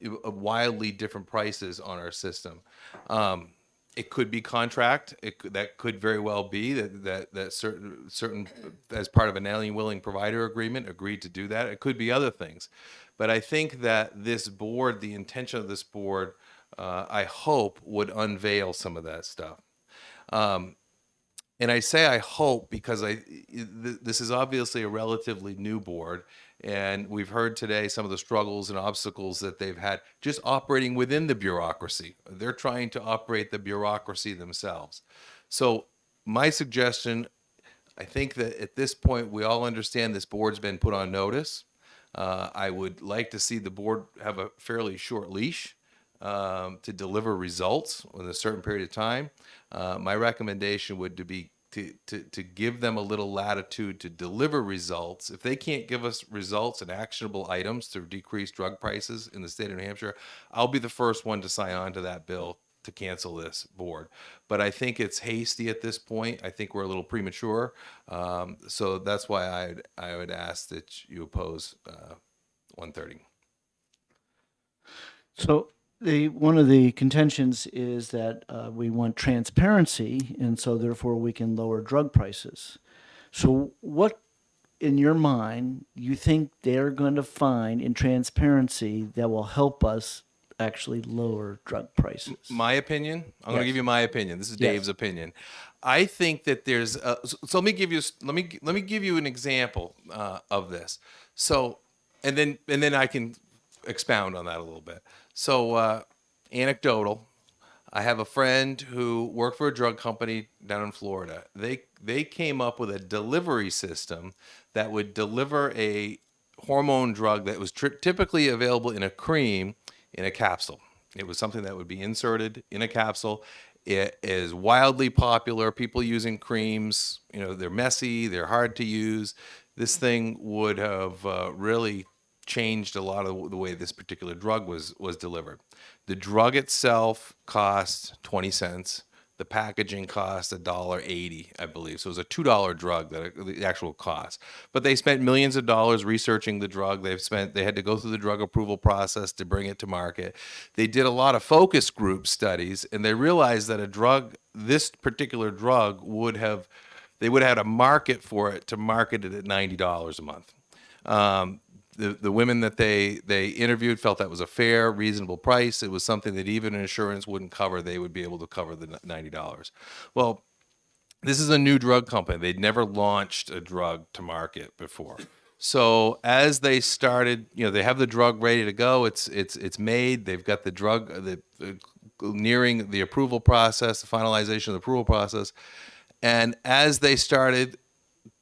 wildly different prices on our system? It could be contract. That could very well be that certain as part of an alien willing provider agreement agreed to do that. It could be other things, but I think that this board, the intention of this board, I hope would unveil some of that stuff. And I say I hope because this is obviously a relatively new board, and we've heard today some of the struggles and obstacles that they've had just operating within the bureaucracy. They're trying to operate the bureaucracy themselves. So my suggestion, I think that at this point we all understand this board's been put on notice. I would like to see the board have a fairly short leash to deliver results in a certain period of time. My recommendation would be to give them a little latitude to deliver results. If they can't give us results and actionable items to decrease drug prices in the state of New Hampshire, I'll be the first one to sign on to that bill to cancel this board. But I think it's hasty at this point. I think we're a little premature. So that's why I would ask that you oppose 130. So one of the contentions is that we want transparency, and so therefore we can lower drug prices. So what, in your mind, you think they're going to find in transparency that will help us actually lower drug prices? My opinion? I'm going to give you my opinion. This is Dave's opinion. I think that there's so let me give you an example of this. So and then I can expound on that a little bit. So anecdotal, I have a friend who worked for a drug company down in Florida. They came up with a delivery system that would deliver a hormone drug that was typically available in a cream in a capsule. It was something that would be inserted in a capsule. It is wildly popular. People using creams, you know, they're messy, they're hard to use. This thing would have really changed a lot of the way this particular drug was delivered. The drug itself cost 20 cents. The packaging cost $1.80, I believe. So it was a $2 drug, the actual cost. But they spent millions of dollars researching the drug. They had to go through the drug approval process to bring it to market. They did a lot of focus group studies, and they realized that this particular drug they would have had a market for it to market it at $90 a month. the women that they interviewed felt that was a fair, reasonable price. It was something that even insurance wouldn't cover. They would be able to cover the $90. Well, this is a new drug company. They'd never launched a drug to market before. So as they started, they have the drug ready to go. It's made. They've got the drug nearing the approval process, the finalization of the approval process. And as they started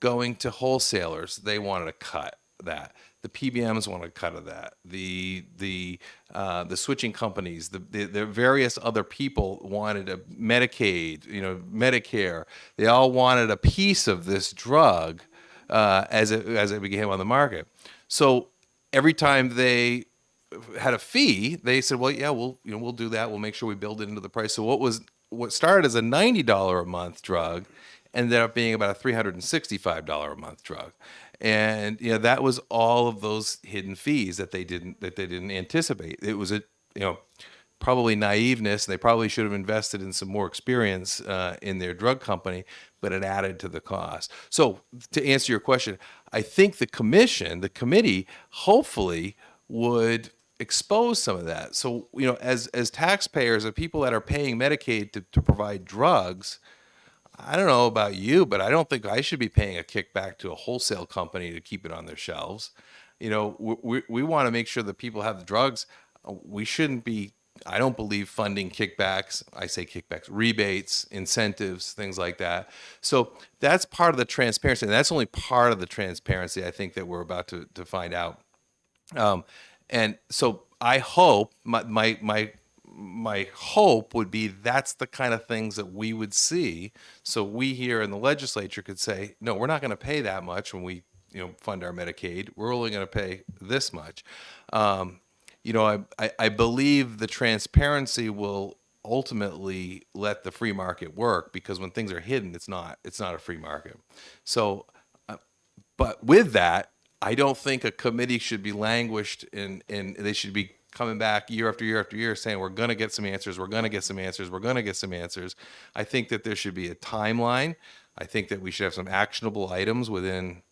going to wholesalers, they wanted to cut that. The PBMs wanted a cut of that. The switching companies, the various other people wanted a Medicaid, Medicare. They all wanted a piece of this drug as it became on the market. So every time they had a fee, they said, "Well, yeah, we'll do that. We'll make sure we build it into the price." So what started as a $90 a month drug ended up being about a $365 a month drug. And that was all of those hidden fees that they didn't anticipate. It was probably naiveness. They probably should have invested in some more experience in their drug company, but it added to the cost. So to answer your question, I think the committee, hopefully would expose some of that. So as taxpayers, as people that are paying Medicaid to provide drugs, I don't know about you, but I don't think I should be paying a kickback to a wholesale company to keep it on their shelves. We want to make sure that people have the drugs. We shouldn't be, I don't believe, funding kickbacks. I say kickbacks, rebates, incentives, things like that. So that's part of the transparency. And that's only part of the transparency I think that we're about to find out. And so I hope, my hope would be that's the kind of things that we would see. So we here in the legislature could say, no, we're not going to pay that much when we fund our Medicaid. We're only going to pay this much. I believe the transparency will ultimately let the free market work, because when things are hidden, it's not a free market. So, but with that, I don't think a committee should be languished and they should be coming back year after year after year saying, we're going to get some answers, we're going to get some answers, we're going to get some answers. I think that there should be a timeline. I think that we should have some actionable items within,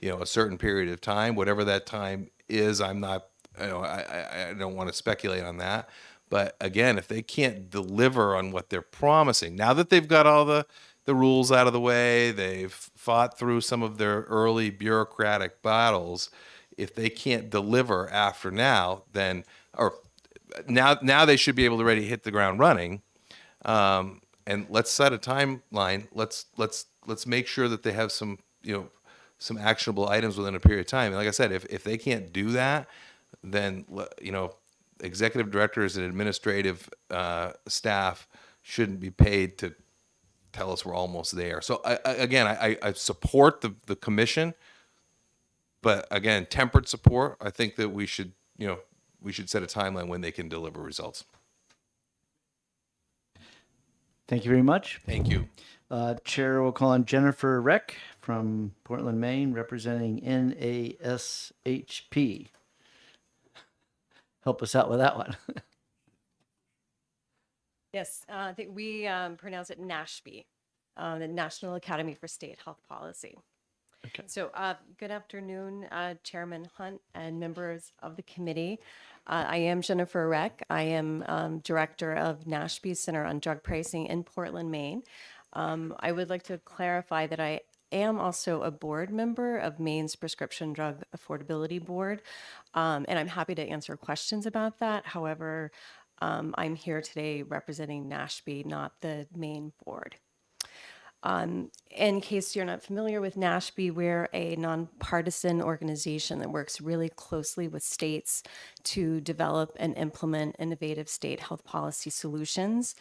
a certain period of time. Whatever that time is, I don't want to speculate on that. But again, if they can't deliver on what they're promising, now that they've got all the rules out of the way, they've fought through some of their early bureaucratic battles, if they can't deliver after now, then now they should be able to ready to hit the ground running. And let's set a timeline. Let's make sure that they have some actionable items within a period of time. And like I said, if they can't do that, then executive directors and administrative staff shouldn't be paid to tell us we're almost there. So I support the commission, but again, tempered support. I think that we should set a timeline when they can deliver results. Thank you very much. Thank you. Chair will call on Jennifer Reck from Portland, Maine, representing NASHP. Help us out with that one. Yes, I think we pronounce it NASHP, the National Academy for State Health Policy. Okay. So good afternoon, Chairman Hunt and members of the committee. I am Jennifer Reck. I am director of NASHP Center on Drug Pricing in Portland, Maine. I would like to clarify that I am also a board member of Maine's Prescription Drug Affordability Board, and I'm happy to answer questions about that. However, I'm here today representing NASHP, not the Maine board. In case you're not familiar with NASHP, we're a nonpartisan organization that works really closely with states to develop and implement innovative state health policy solutions.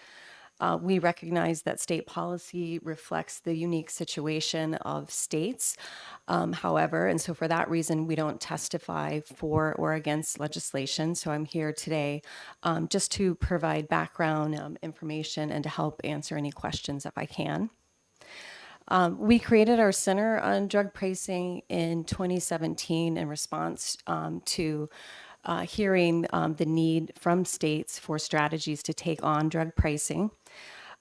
We recognize that state policy reflects the unique situation of states. However, and so for that reason, we don't testify for or against legislation. So I'm here today just to provide background information and to help answer any questions if I can. We created our Center on Drug Pricing in 2017 in response to hearing the need from states for strategies to take on drug pricing.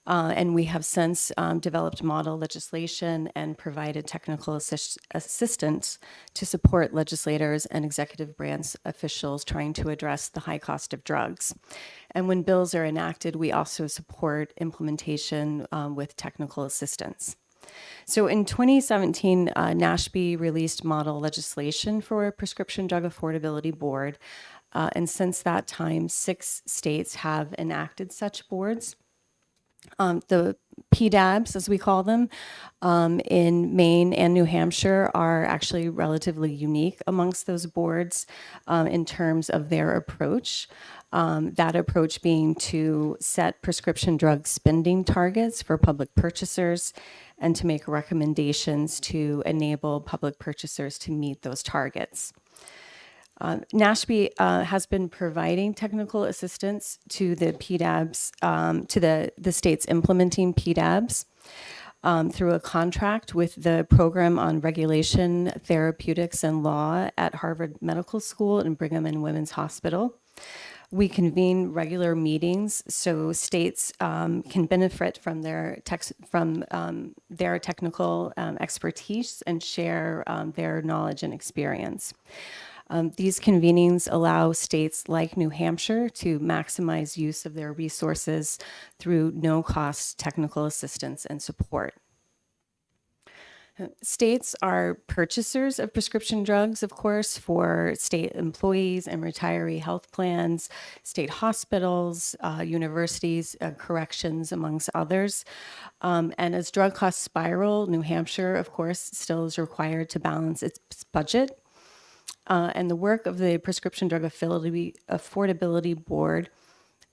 And we have since developed model legislation and provided technical assistance to support legislators and executive branch officials trying to address the high cost of drugs. And when bills are enacted, we also support implementation with technical assistance. So in 2017, NASHB released model legislation for a prescription drug affordability board. And since that time, 6 states have enacted such boards. The PDABs, as we call them, in Maine and New Hampshire are actually relatively unique amongst those boards in terms of their approach. That approach being to set prescription drug spending targets for public purchasers and to make recommendations to enable public purchasers to meet those targets. NASHB has been providing technical assistance to the PDABs, to the states implementing PDABs through a contract with the Program on Regulation, Therapeutics, and Law at Harvard Medical School and Brigham and Women's Hospital. We convene regular meetings so states can benefit from their technical expertise and share their knowledge and experience. These convenings allow states like New Hampshire to maximize use of their resources through no-cost technical assistance and support. States are purchasers of prescription drugs, of course, for state employees and retiree health plans, state hospitals, universities, corrections, amongst others. And as drug costs spiral, New Hampshire, of course, still is required to balance its budget. And the work of the Prescription Drug Affordability Board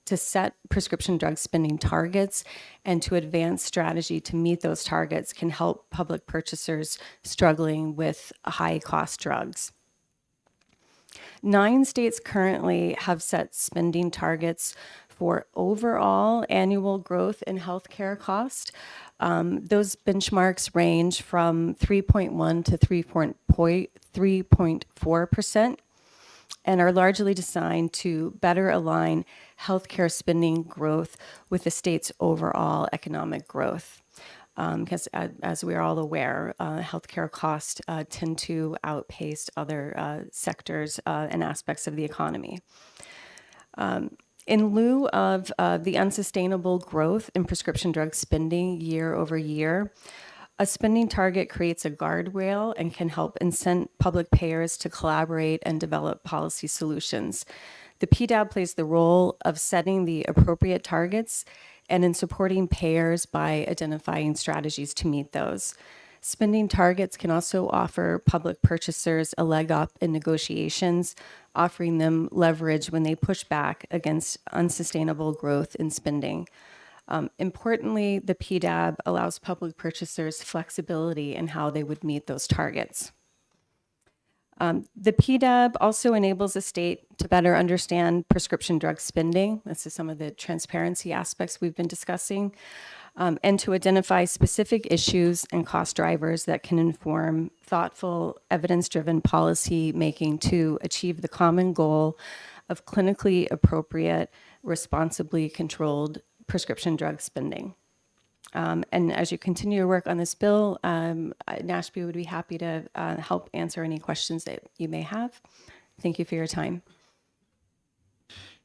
to set prescription drug spending targets and to advance strategy to meet those targets can help public purchasers struggling with high-cost drugs. 9 states currently have set spending targets for overall annual growth in healthcare cost. Those benchmarks range from 3.1 to 3.4%. And are largely designed to better align healthcare spending growth with the state's overall economic growth. Because as we are all aware, healthcare costs tend to outpace other sectors and aspects of the economy. In lieu of the unsustainable growth in prescription drug spending year over year, a spending target creates a guardrail and can help incent public payers to collaborate and develop policy solutions. The PDAB plays the role of setting the appropriate targets and in supporting payers by identifying strategies to meet those. Spending targets can also offer public purchasers a leg up in negotiations, offering them leverage when they push back against unsustainable growth in spending. Importantly, the PDAB allows public purchasers flexibility in how they would meet those targets. The PDAB also enables a state to better understand prescription drug spending. This is some of the transparency aspects we've been discussing, and to identify specific issues and cost drivers that can inform thoughtful, evidence-driven policy making to achieve the common goal of clinically appropriate, responsibly controlled prescription drug spending. And as you continue to work on this bill, NASHB would be happy to help answer any questions that you may have. Thank you for your time.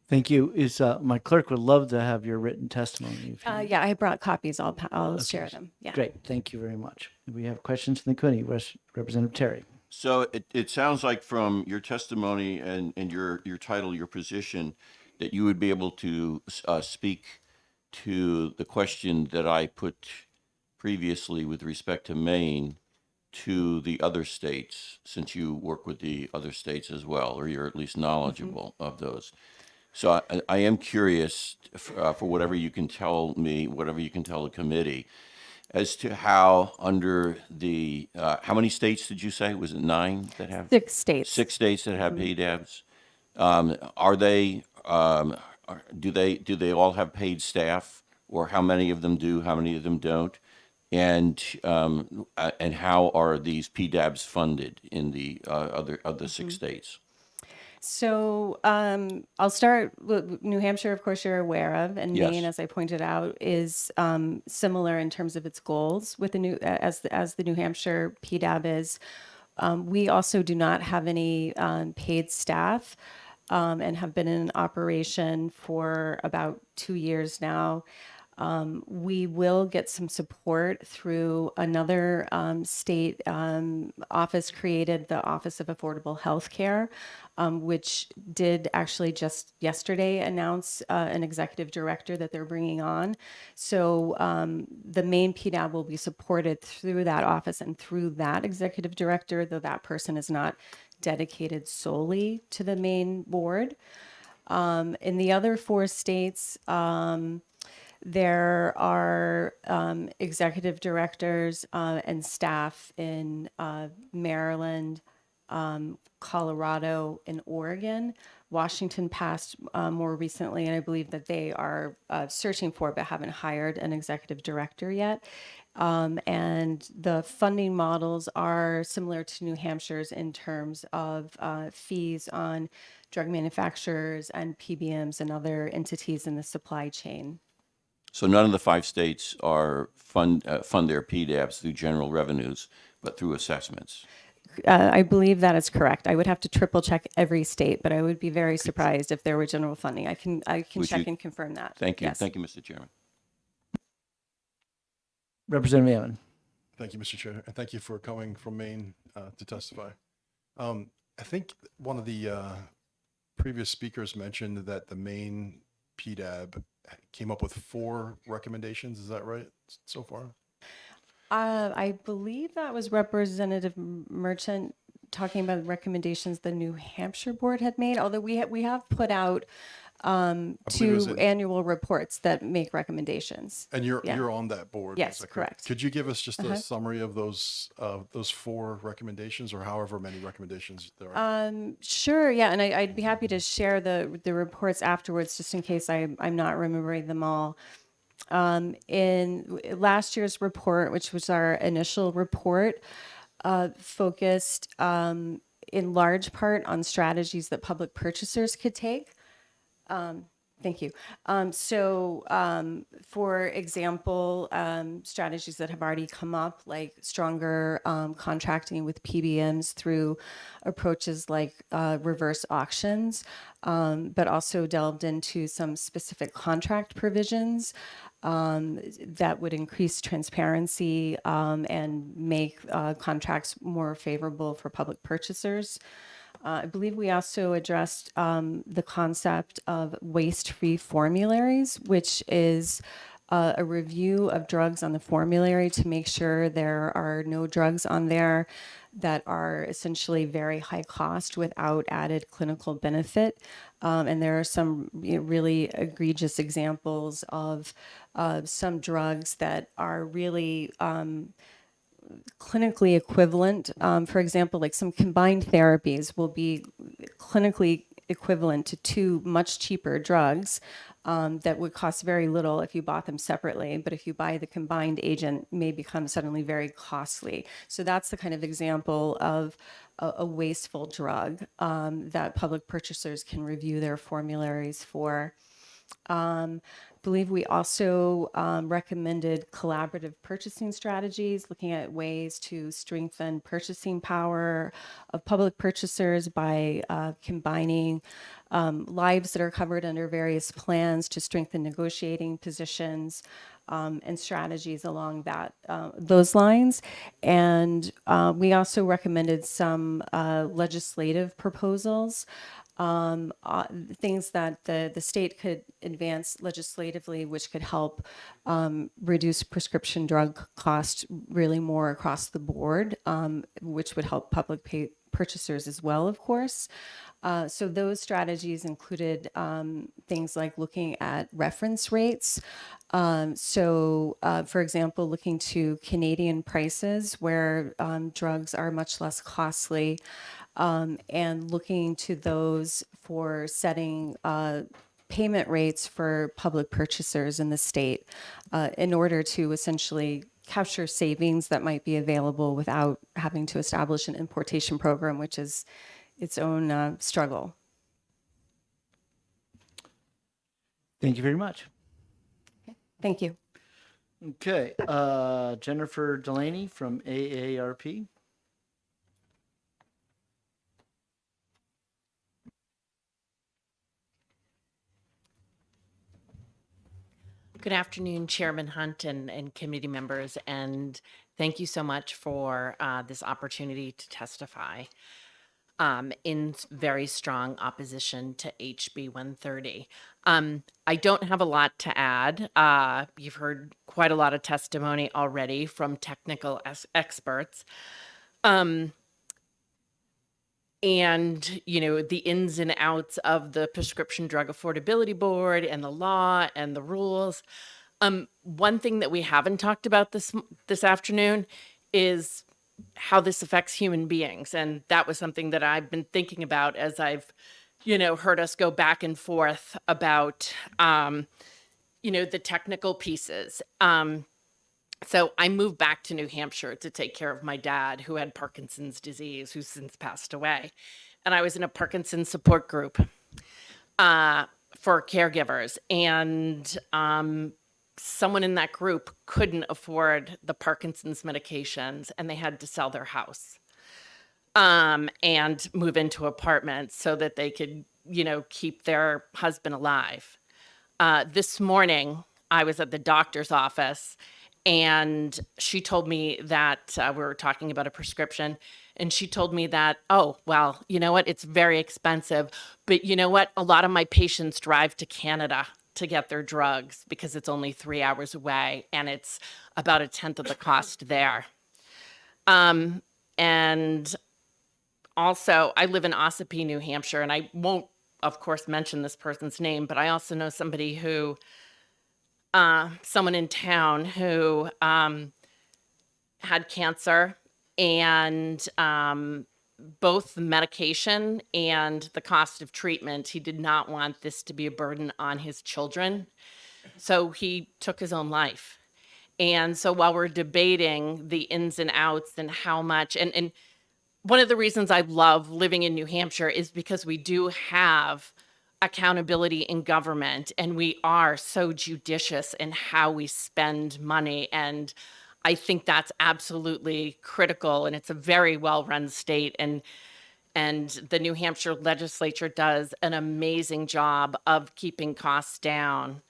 Thank you. My clerk would love to have your written testimony. Yeah, I brought copies. I'll share them. Yeah. Great. Thank you very much. We have questions from the committee. Representative Terry. So it sounds like from your testimony and your title, your position, that you would be able to speak to the question that I put previously with respect to Maine to the other states, since you work with the other states as well, or you're at least knowledgeable of those. So I am curious for whatever you can tell me, whatever you can tell the committee, as to how under the, how many states did you say? Was it 9 that have? 6 states. 6 states that have PDABs. Are they, do they all have paid staff, or how many of them do, how many of them don't? And how are these PDABs funded in the other 6 states? So I'll start with New Hampshire, of course, you're aware of, and Yes. Maine, as I pointed out, is similar in terms of its goals with the new as the New Hampshire PDAB is. We also do not have any paid staff and have been in operation for about 2 years now. We will get some support through another state office created, the Office of Affordable Health Care, which did actually just yesterday announce an executive director that they're bringing on. So the main PDAB will be supported through that office and through that executive director, though that person is not dedicated solely to the main board. In the other 4 states, there are executive directors and staff in Maryland, Colorado, and Oregon. Washington passed more recently, and I believe that they are searching for but haven't hired an executive director yet. And the funding models are similar to New Hampshire's in terms of fees on drug manufacturers and PBMs and other entities in the supply chain. So none of the 5 states are fund their PDABs through general revenues, but through assessments. I believe that is correct. I would have to triple check every state, but I would be very surprised if there were general funding. I can Would check you- and confirm that. Thank you. Yes. Thank you, Mr. Chairman. Representative Allen. Thank you, Mr. Chair, and thank you for coming from Maine to testify. I think one of the previous speakers mentioned that the Maine PDAB came up with 4 recommendations. Is that right so far? I believe that was Representative Merchant talking about recommendations the New Hampshire board had made, although we have put out believe it was 2 in- annual reports that make recommendations. And you're Yeah. you're on that board. Yes, is that correct? correct. Could you give us just a Uh-huh. summary of those 4 recommendations, or however many recommendations there are? Sure, yeah, and I'd be happy to share the reports afterwards, just in case I'm not remembering them all. In last year's report, which was our initial report, focused in large part on strategies that public purchasers could take. Thank you. For example, strategies that have already come up, like stronger contracting with PBMs through approaches like reverse auctions, but also delved into some specific contract provisions that would increase transparency and make contracts more favorable for public purchasers. I believe we also addressed the concept of waste-free formularies, which is a review of drugs on the formulary to make sure there are no drugs on there that are essentially very high cost without added clinical benefit. And there are some really egregious examples of some drugs that are really clinically equivalent. For example, like some combined therapies will be clinically equivalent to 2 much cheaper drugs that would cost very little if you bought them separately, but if you buy the combined agent, may become suddenly very costly. So that's the kind of example of a wasteful drug that public purchasers can review their formularies for. I believe we also recommended collaborative purchasing strategies, looking at ways to strengthen purchasing power of public purchasers by combining lives that are covered under various plans to strengthen negotiating positions and strategies along those lines. And we also recommended some legislative proposals, things that the state could advance legislatively, which could help reduce prescription drug costs really more across the board, which would help public purchasers as well, of course. So those strategies included things like looking at reference rates. For example, looking to Canadian prices where drugs are much less costly, and looking to those for setting payment rates for public purchasers in the state in order to essentially capture savings that might be available without having to establish an importation program, which is its own struggle. Thank you very much. Thank you. Okay, Jennifer Delaney from AARP. Good afternoon, Chairman Hunt and committee members, and thank you so much for this opportunity to testify in very strong opposition to HB 130. I don't have a lot to add. You've heard quite a lot of testimony already from technical experts. And, you know, the ins and outs of the Prescription Drug Affordability Board and the law and the rules. One thing that we haven't talked about this afternoon is how this affects human beings. And that was something that I've been thinking about as I've, you know, heard us go back and forth about, you know, the technical pieces. So I moved back to New Hampshire to take care of my dad, who had Parkinson's disease, who's since passed away. And I was in a Parkinson's support group for caregivers. And someone in that group couldn't afford the Parkinson's medications, and they had to sell their house and move into apartments so that they could, you know, keep their husband alive. This morning, I was at the doctor's office, and she told me that we were talking about a prescription, and she told me that, oh, well, you know what? It's very expensive, but you know what? A lot of my patients drive to Canada to get their drugs because it's only 3 hours away, and it's about 1/10 of the cost there. And also, I live in Ossipee, New Hampshire, and I won't, of course, mention this person's name, but I also know somebody who someone in town who had cancer, and both the medication and the cost of treatment, he did not want this to be a burden on his children. So he took his own life. And so while we're debating the ins and outs and how much, and one of the reasons I love living in New Hampshire is because we do have accountability in government, and we are so judicious in how we spend money. And I think that's absolutely critical, and it's a very well-run state, and the New Hampshire legislature does an amazing job of keeping costs down.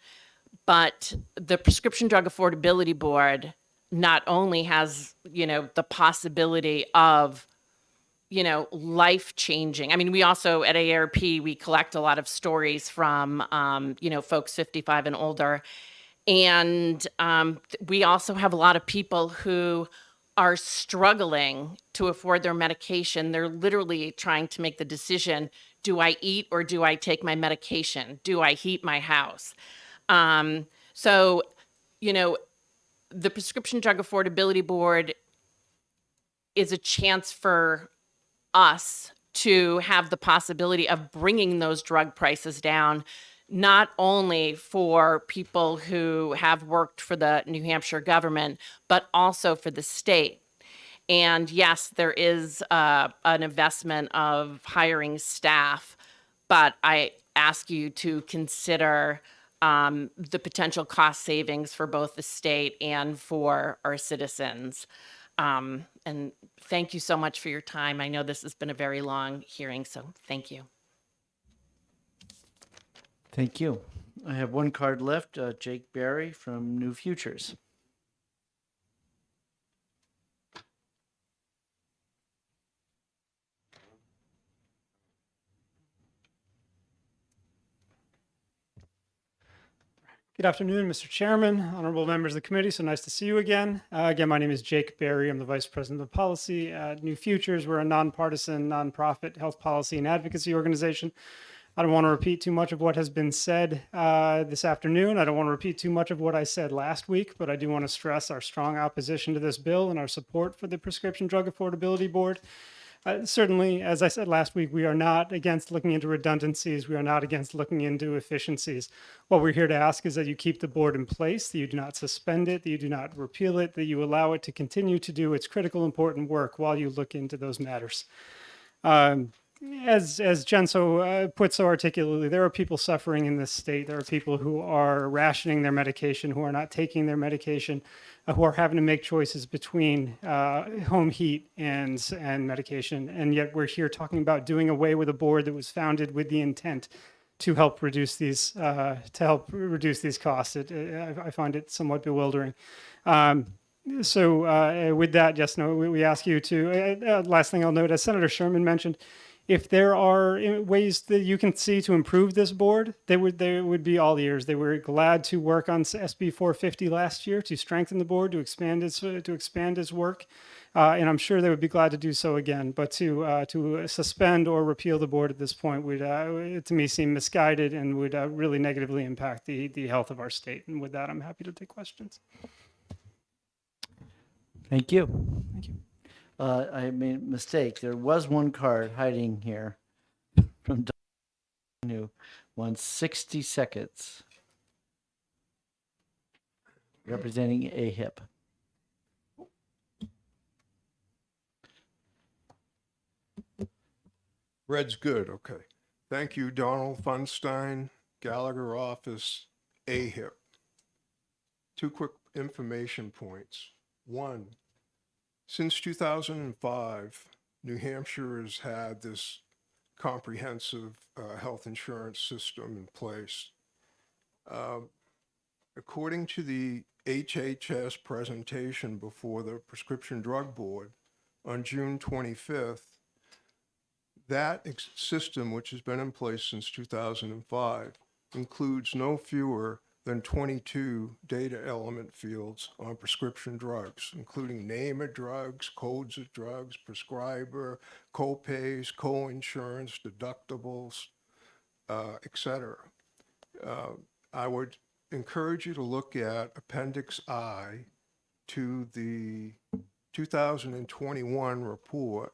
But the Prescription Drug Affordability Board not only has, you know, the possibility of, you know, life-changing. I mean, we also at AARP, we collect a lot of stories from, you know, folks 55 and older. And we also have a lot of people who are struggling to afford their medication. They're literally trying to make the decision, do I eat or do I take my medication? Do I heat my house? So, you know, the Prescription Drug Affordability Board is a chance for us to have the possibility of bringing those drug prices down, not only for people who have worked for the New Hampshire government, but also for the state. And yes, there is an investment of hiring staff, but I ask you to consider the potential cost savings for both the state and for our citizens. And thank you so much for your time. I know this has been a very long hearing, so thank you. Thank you. I have one card left, Jake Barry from New Futures. Good afternoon, Mr. Chairman, honorable members of the committee. So nice to see you again. Again, my name is Jake Barry. I'm the Vice President of Policy at New Futures. We're a nonpartisan, nonprofit health policy and advocacy organization. I don't want to repeat too much of what has been said this afternoon. I don't want to repeat too much of what I said last week, but I do want to stress our strong opposition to this bill and our support for the Prescription Drug Affordability Board. Certainly, as I said last week, we are not against looking into redundancies. We are not against looking into efficiencies. What we're here to ask is that you keep the board in place, that you do not suspend it, that you do not repeal it, that you allow it to continue to do its critical, important work while you look into those matters. as Jen put so articulately, there are people suffering in this state. There are people who are rationing their medication, who are not taking their medication, who are having to make choices between home heat and medication. And yet we're here talking about doing away with a board that was founded with the intent to help reduce these costs. I find it somewhat bewildering. So with that, yes, no, we ask you to, last thing I'll note, as Senator Sherman mentioned, if there are ways that you can see to improve this board, they would be all ears. They were glad to work on SB 450 last year to strengthen the board, to expand its work, and I'm sure they would be glad to do so again. But to suspend or repeal the board at this point would, to me, seem misguided and would really negatively impact the health of our state. And with that, I'm happy to take questions. Thank you. Thank you. I made a mistake. There was one card hiding here from New. 60 seconds. Representing AHIP. Red's good. Okay. Thank you, Donald Funstein, Gallagher Office, AHIP. Two quick information points. One, since 2005, New Hampshire has had this comprehensive health insurance system in place. According to the HHS presentation before the Prescription Drug Board on June 25th, that system, which has been in place since 2005, includes no fewer than 22 data element fields on prescription drugs, including name of drugs, codes of drugs, prescriber, co-pays, co-insurance, deductibles, etc. I would encourage you to look at Appendix I to the 2021 report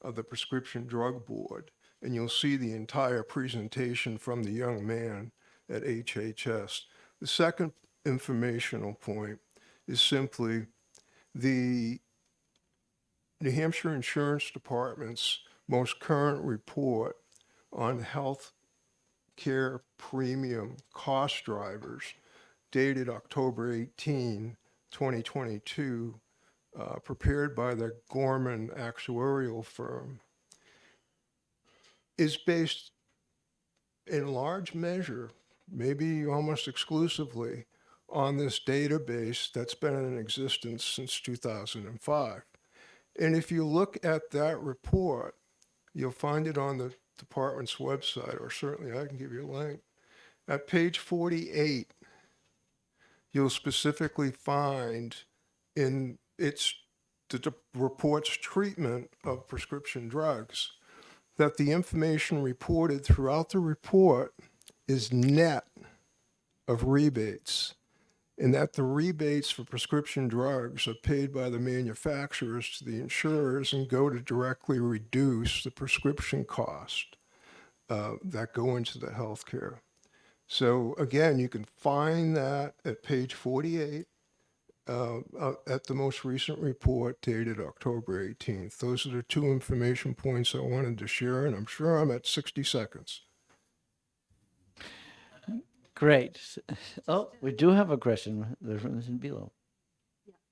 of the Prescription Drug Board, and you'll see the entire presentation from the young man at HHS. The second informational point is simply the New Hampshire Insurance Department's most current report on health care premium cost drivers, dated October 18, 2022, prepared by the Gorman actuarial firm, is based in large measure, maybe almost exclusively, on this database that's been in existence since 2005. And if you look at that report, you'll find it on the department's website, or certainly I can give you a link. At page 48, you'll specifically find in the report's treatment of prescription drugs that the information reported throughout the report is net of rebates, and that the rebates for prescription drugs are paid by the manufacturers to the insurers and go to directly reduce the prescription cost that go into the healthcare. So again, you can find that at page 48 at the most recent report dated October 18th. Those are the two information points I wanted to share, and I'm sure I'm at 60 seconds. Great. Oh, we do have a question. There's one in below.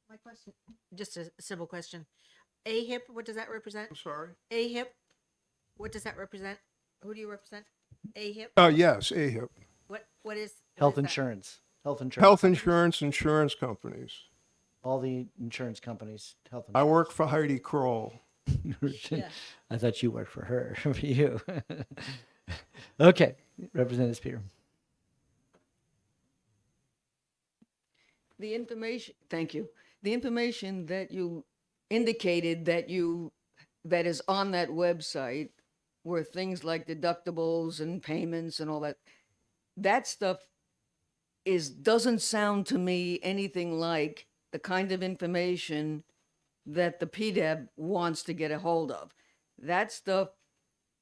My question, just a simple question. AHIP, what does that represent? I'm sorry? AHIP, what does that represent? Who do you represent? AHIP? Yes, AHIP. What is? Health insurance. Health insurance. Health insurance, insurance companies. All the insurance companies. Health I insurance. work for Heidi Kroll. I thought you worked for her. For you. Okay. Representative Spear. The information, thank you. The information that you indicated that is on that website were things like deductibles and payments and all that. That stuff doesn't sound to me anything like the kind of information that the PDEB wants to get a hold of. That stuff,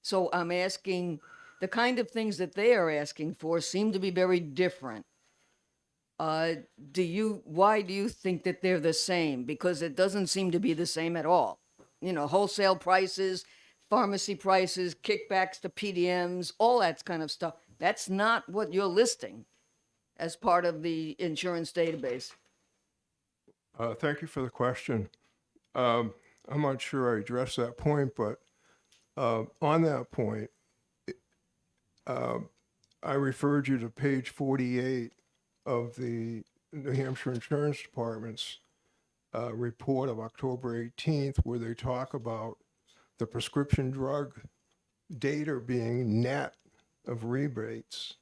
so I'm asking, the kind of things that they are asking for seem to be very different. Why do you think that they're the same? Because it doesn't seem to be the same at all. You know, wholesale prices, pharmacy prices, kickbacks to PDMs, all that kind of stuff. That's not what you're listing as part of the insurance database. Thank you for the question. I'm not sure I addressed that point, but on that point, I referred you to page 48 of the New Hampshire Insurance Department's report of October 18th, where they talk about the prescription drug data being net of rebates.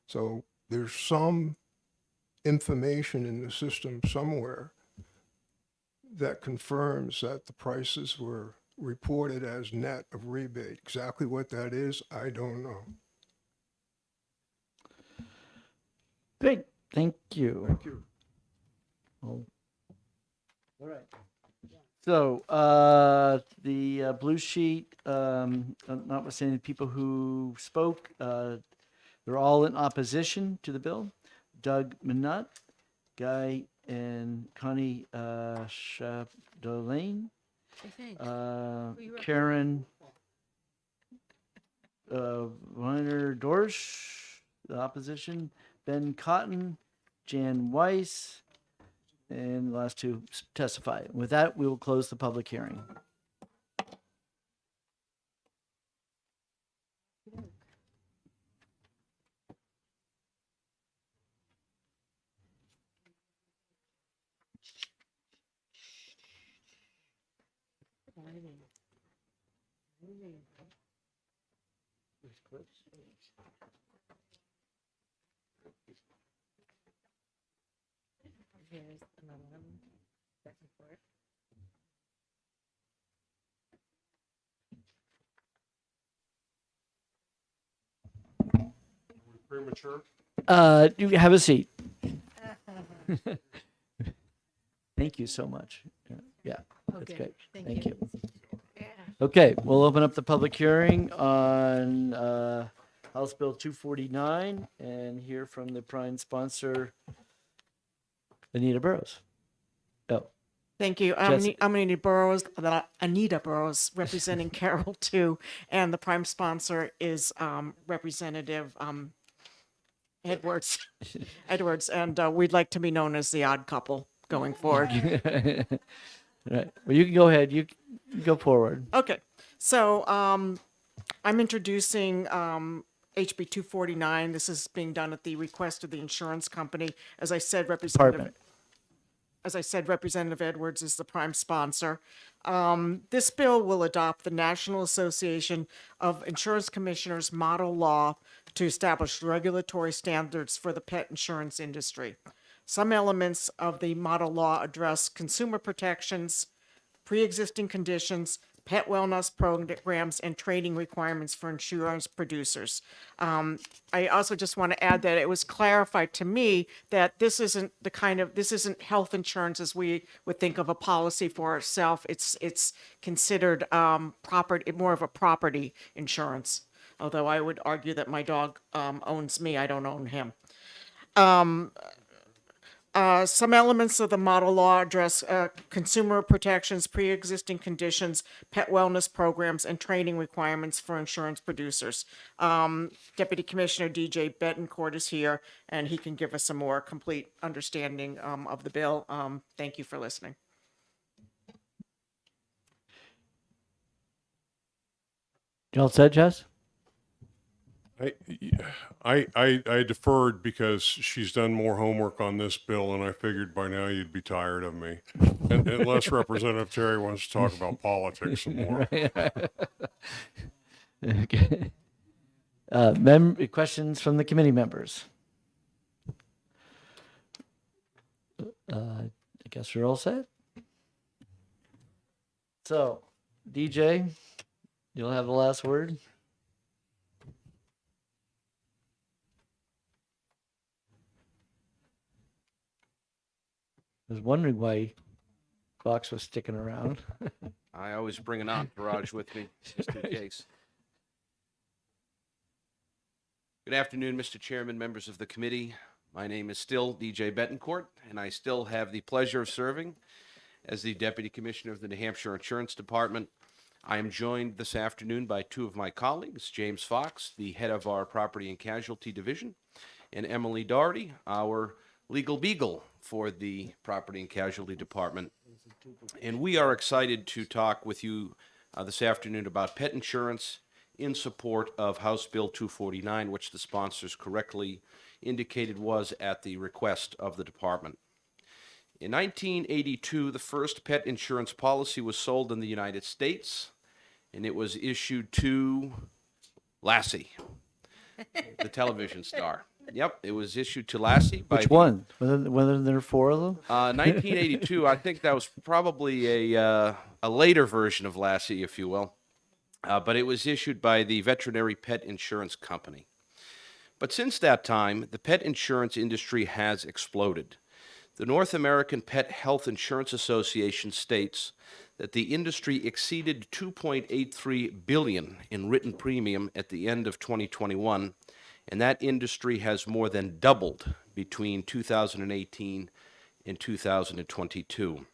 So there's some information in the system somewhere that confirms that the prices were reported as net of rebate. Exactly what that is, I don't know. Great, thank you. Thank you. All right. So, the blue sheet, notwithstanding the people who spoke, they're all in opposition to the bill. Doug Minot, Guy and Connie Chapdelaine, Karen Weiner Dorsch, the opposition, Ben Cotton, Jan Weiss, and the last two testify. With that, we will close the public hearing. Here's another one. Second floor. Premature? You have a seat. Thank you so much. Yeah, that's Okay, great. thank Thank you. you. Okay, we'll open up the public hearing on House Bill 249 and hear from the prime sponsor, Anita Burrows. Oh, Thank you. Jesse. I'm Anita Burrows, representing Carroll 2, and the prime sponsor is Representative Edwards. Edwards, and we'd like to be known as the odd couple going forward. right. Well, you can go ahead. You can go forward. Okay, so I'm introducing HB 249. This is being done at the request of the insurance company. As I said, Representative Edwards is the prime sponsor. This bill will adopt the National Association of Insurance Commissioners model law to establish regulatory standards for the pet insurance industry. Some elements of the model law address consumer protections, pre-existing conditions, pet wellness programs, and training requirements for insurance producers. I also just want to add that it was clarified to me that this isn't health insurance as we would think of a policy for itself. It's considered more of a property insurance. Although I would argue that my dog owns me, I don't own him. Some elements of the model law address consumer protections, pre-existing conditions, pet wellness programs, and training requirements for insurance producers. Deputy Commissioner DJ Betancourt is here, and he can give us a more complete understanding of the bill. Thank you for listening. You all set, Jess? I deferred because she's done more homework on this bill, and I figured by now you'd be tired of me. And unless Representative Terry wants to talk about politics some more. Okay. Questions from the committee members? I guess we're all set. So, DJ, you'll have the last word. I was wondering why Fox was sticking around. I always bring an entourage with me, just in case. Good afternoon, Mr. Chairman, members of the committee. My name is still DJ Betancourt, and I still have the pleasure of serving as the Deputy Commissioner of the New Hampshire Insurance Department. I am joined this afternoon by two of my colleagues, James Fox, the head of our Property and Casualty Division, and Emily Doherty, our legal beagle for the Property and Casualty Department. And we are excited to talk with you this afternoon about pet insurance in support of House Bill 249, which the sponsors correctly indicated was at the request of the department. In 1982, the first pet insurance policy was sold in the United States, and it was issued to Lassie, the television star. Yep, it was issued to Lassie. By Which one? Whether there are four of them? 1982, I think that was probably a later version of Lassie, if you will. But it was issued by the Veterinary Pet Insurance Company. But since that time, the pet insurance industry has exploded. The North American Pet Health Insurance Association states that the industry exceeded $2.83 billion in written premium at the end of 2021, and that industry has more than doubled between 2018 and 2022.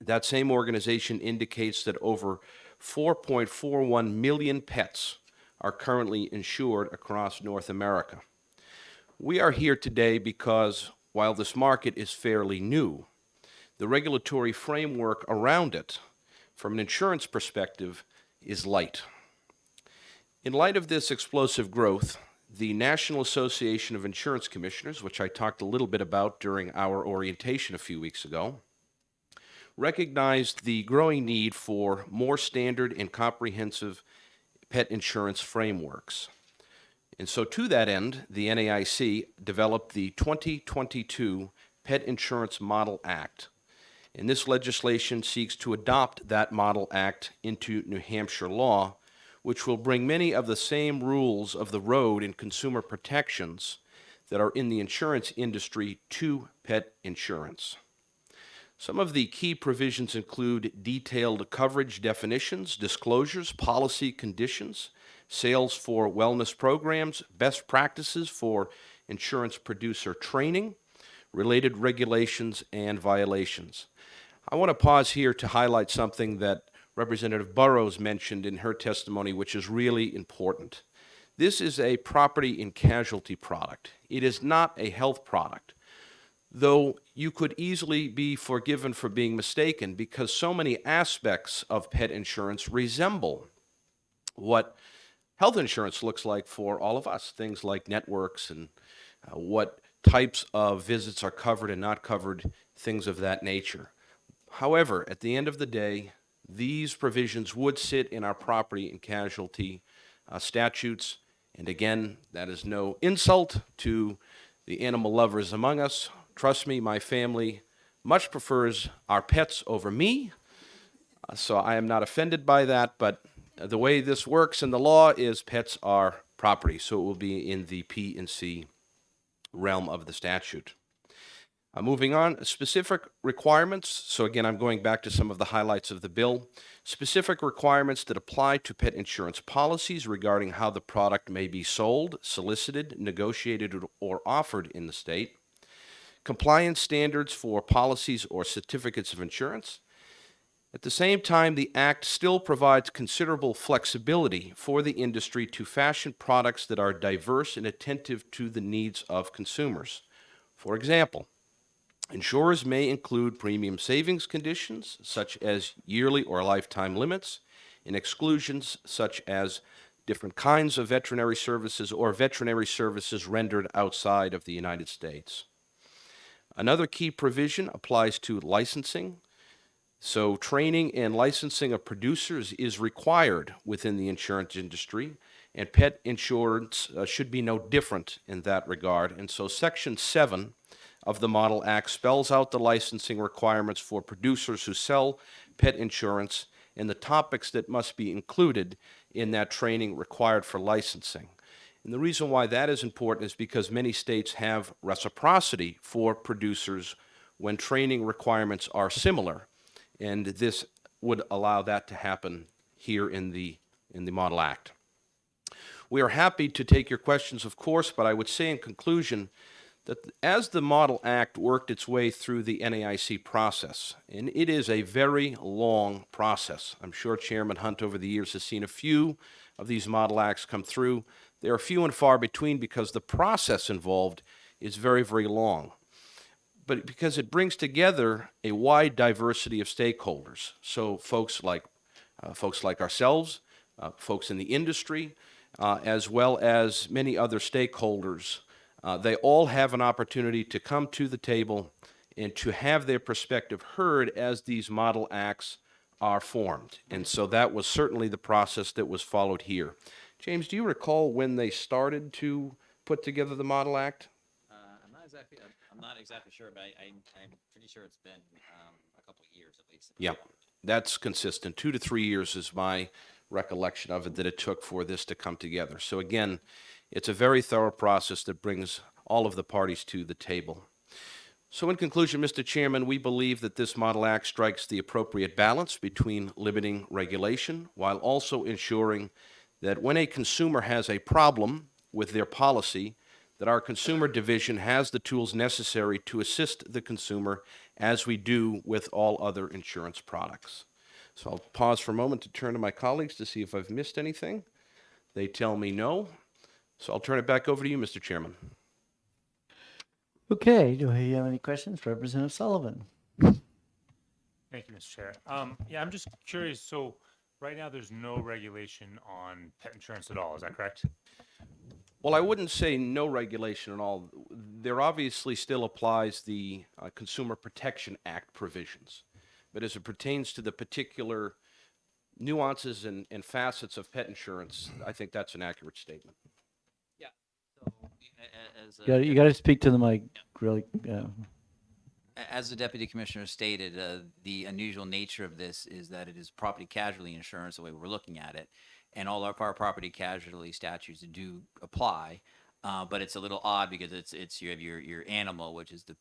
That same organization indicates that over 4.41 million pets are currently insured across North America. We are here today because while this market is fairly new, the regulatory framework around it, from an insurance perspective, is light. In light of this explosive growth, the National Association of Insurance Commissioners, which I talked a little bit about during our orientation a few weeks ago, recognized the growing need for more standard and comprehensive pet insurance frameworks. And so to that end, the NAIC developed the 2022 Pet Insurance Model Act. And this legislation seeks to adopt that Model Act into New Hampshire law, which will bring many of the same rules of the road and consumer protections that are in the insurance industry to pet insurance. Some of the key provisions include detailed coverage definitions, disclosures, policy conditions, sales for wellness programs, best practices for insurance producer training, related regulations, and violations. I want to pause here to highlight something that Representative Burrows mentioned in her testimony, which is really important. This is a property and casualty product. It is not a health product, though you could easily be forgiven for being mistaken because so many aspects of pet insurance resemble what health insurance looks like for all of us, things like networks and what types of visits are covered and not covered, things of that nature. However, at the end of the day, these provisions would sit in our property and casualty statutes. And again, that is no insult to the animal lovers among us. Trust me, my family much prefers our pets over me. So I am not offended by that, but the way this works in the law is pets are property, so it will be in the P&C realm of the statute. Moving on, specific requirements. So again, I'm going back to some of the highlights of the bill. Specific requirements that apply to pet insurance policies regarding how the product may be sold, solicited, negotiated, or offered in the state. Compliance standards for policies or certificates of insurance. At the same time, the Act still provides considerable flexibility for the industry to fashion products that are diverse and attentive to the needs of consumers. For example, insurers may include premium savings conditions, such as yearly or lifetime limits, and exclusions such as different kinds of veterinary services or veterinary services rendered outside of the United States. Another key provision applies to licensing. So training and licensing of producers is required within the insurance industry, and pet insurance should be no different in that regard. And so Section 7 of the Model Act spells out the licensing requirements for producers who sell pet insurance and the topics that must be included in that training required for licensing. And the reason why that is important is because many states have reciprocity for producers when training requirements are similar, and this would allow that to happen here in the Model Act. We are happy to take your questions, of course, but I would say in conclusion that as the Model Act worked its way through the NAIC process, and it is a very long process. I'm sure Chairman Hunt over the years has seen a few of these Model Acts come through. They are few and far between because the process involved is very, very long. But because it brings together a wide diversity of stakeholders, so folks like ourselves, folks in the industry, as well as many other stakeholders, they all have an opportunity to come to the table and to have their perspective heard as these model acts are formed. And so that was certainly the process that was followed here. James, do you recall when they started to put together the Model Act? I'm not exactly sure, but I'm pretty sure it's been a couple of years at least. Yeah, that's consistent. 2 to 3 years is my recollection of it that it took for this to come together. So again, it's a very thorough process that brings all of the parties to the table. So in conclusion, Mr. Chairman, we believe that this Model Act strikes the appropriate balance between limiting regulation while also ensuring that when a consumer has a problem with their policy, that our consumer division has the tools necessary to assist the consumer as we do with all other insurance products. So I'll pause for a moment to turn to my colleagues to see if I've missed anything. They tell me no. So I'll turn it back over to you, Mr. Chairman. Okay, do we have any questions? Representative Sullivan. Thank you, Mr. Chair. Yeah, I'm just curious. So right now, there's no regulation on pet insurance at all. Is that correct? Well, I wouldn't say no regulation at all. There obviously still applies the Consumer Protection Act provisions. But as it pertains to the particular nuances and facets of pet insurance, I think that's an accurate statement. Yeah. So, You got to speak to the mic, really. as the deputy commissioner stated, the unusual nature of this is that it is property casualty insurance, the way we're looking at it, and all of our property casualty statutes do apply, but it's a little odd because it's you have your animal, which is the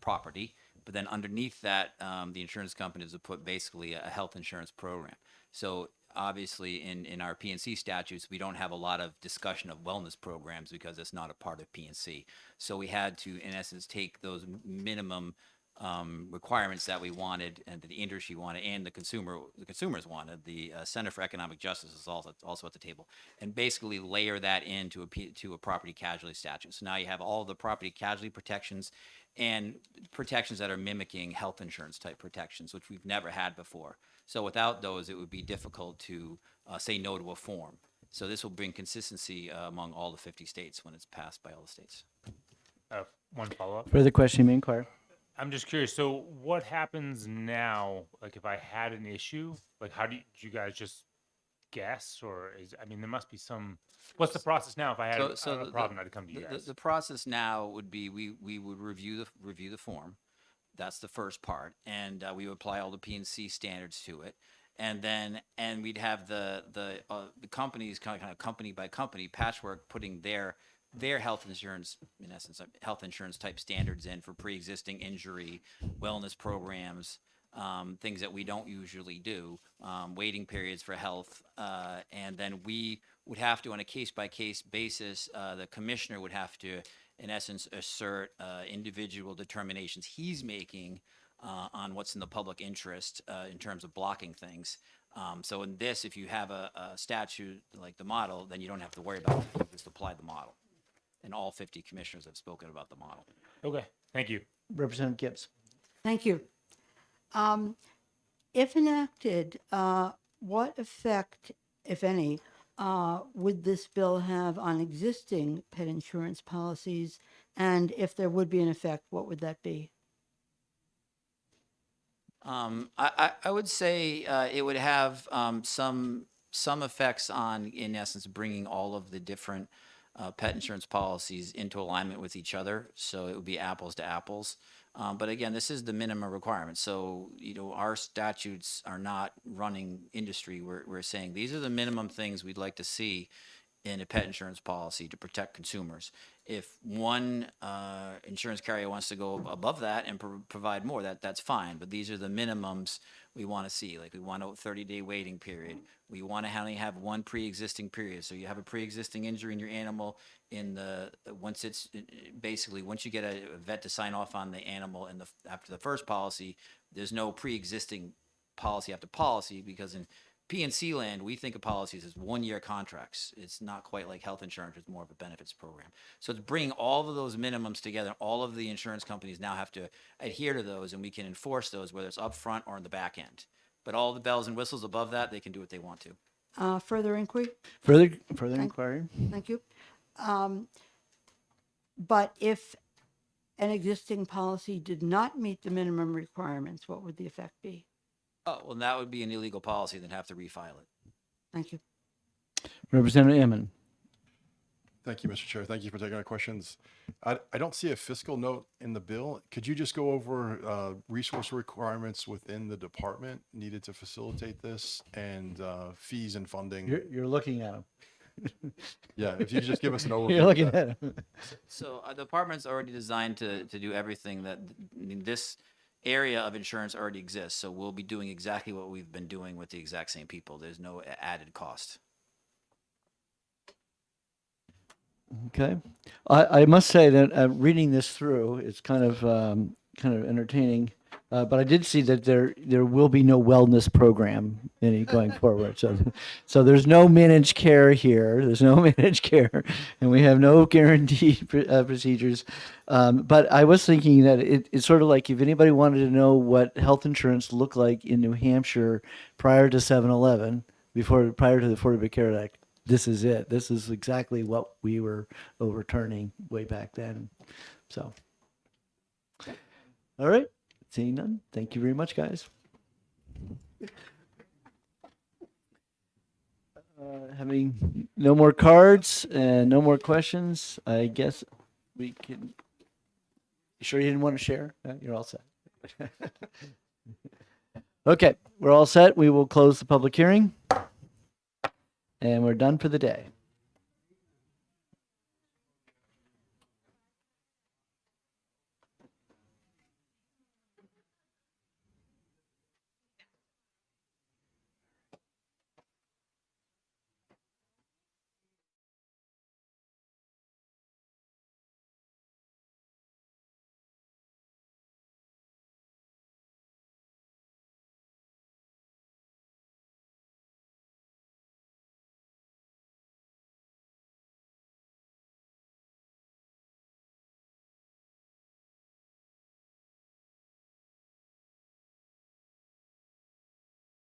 property, but then underneath that, the insurance companies have put basically a health insurance program. So obviously in our P&C statutes, we don't have a lot of discussion of wellness programs because it's not a part of P&C. So we had to, in essence, take those minimum requirements that we wanted and that the industry wanted and the consumers wanted. The Center for Economic Justice is also at the table, and basically layer that into a property casualty statute. So now you have all the property casualty protections and protections that are mimicking health insurance type protections, which we've never had before. So without those, it would be difficult to say no to a form. So this will bring consistency among all the 50 states when it's passed by all the states. One follow-up. Further question, you may inquire. I'm just curious. So what happens now? Like if I had an issue, like how do you guys just guess, or there must be some. What's the process now? If I had a problem, I'd come to you guys. The process now would be we would review the form. That's the first part, and we would apply all the P&C standards to it, and we'd have the companies kind of company by company patchwork putting their health insurance, in essence, health insurance type standards in for pre-existing injury, wellness programs, things that we don't usually do, waiting periods for health, and then we would have to, on a case-by-case basis, the commissioner would have to, in essence, assert individual determinations he's making on what's in the public interest in terms of blocking things. So in this, if you have a statute like the model, then you don't have to worry about it. You just apply the model. And all 50 commissioners have spoken about the model. Okay, thank you. Representative Gibbs. Thank you. If enacted, what effect, if any, would this bill have on existing pet insurance policies? And if there would be an effect, what would that be? I would say it would have some effects on, in essence, bringing all of the different pet insurance policies into alignment with each other. So it would be apples to apples. But again, this is the minimum requirement. So, our statutes are not running industry. We're saying these are the minimum things we'd like to see in a pet insurance policy to protect consumers. If one insurance carrier wants to go above that and provide more, that's fine. But these are the minimums we want to see. Like we want a 30-day waiting period. We want to only have one pre-existing period. So you have a pre-existing injury in your animal once you get a vet to sign off on the animal after the first policy, there's no pre-existing policy after policy, because in P&C land, we think of policies as 1-year contracts. It's not quite like health insurance. It's more of a benefits program. So it's bringing all of those minimums together. All of the insurance companies now have to adhere to those, and we can enforce those, whether it's upfront or in the back end. But all the bells and whistles above that, they can do what they want to. Further inquiry? Further inquiry. Thank you. But if an existing policy did not meet the minimum requirements, what would the effect be? Oh, well, that would be an illegal policy. They'd have to refile it. Thank you. Representative Ammon. Thank you, Mr. Chair. Thank you for taking our questions. I don't see a fiscal note in the bill. Could you just go over resource requirements within the department needed to facilitate this, and fees and funding? You're looking at him. Yeah, if you could just give us an overview. You're of looking that. at him. So the department's already designed to do everything that this area of insurance already exists. So we'll be doing exactly what we've been doing with the exact same people. There's no added cost. Okay. I must say that reading this through, it's kind of entertaining. But I did see that there will be no wellness program going forward. So there's no managed care here. There's no managed care, and we have no guaranteed procedures. But I was thinking that it's sort of like if anybody wanted to know what health insurance looked like in New Hampshire prior to 7/11, prior to the Affordable Care Act, this is it. This is exactly what we were overturning way back then. So, all right. Seeing none, thank you very much, guys. Having no more cards and no more questions, I guess we can. You sure you didn't want to share? You're all set. Okay, we're all set. We will close the public hearing, and we're done for the day.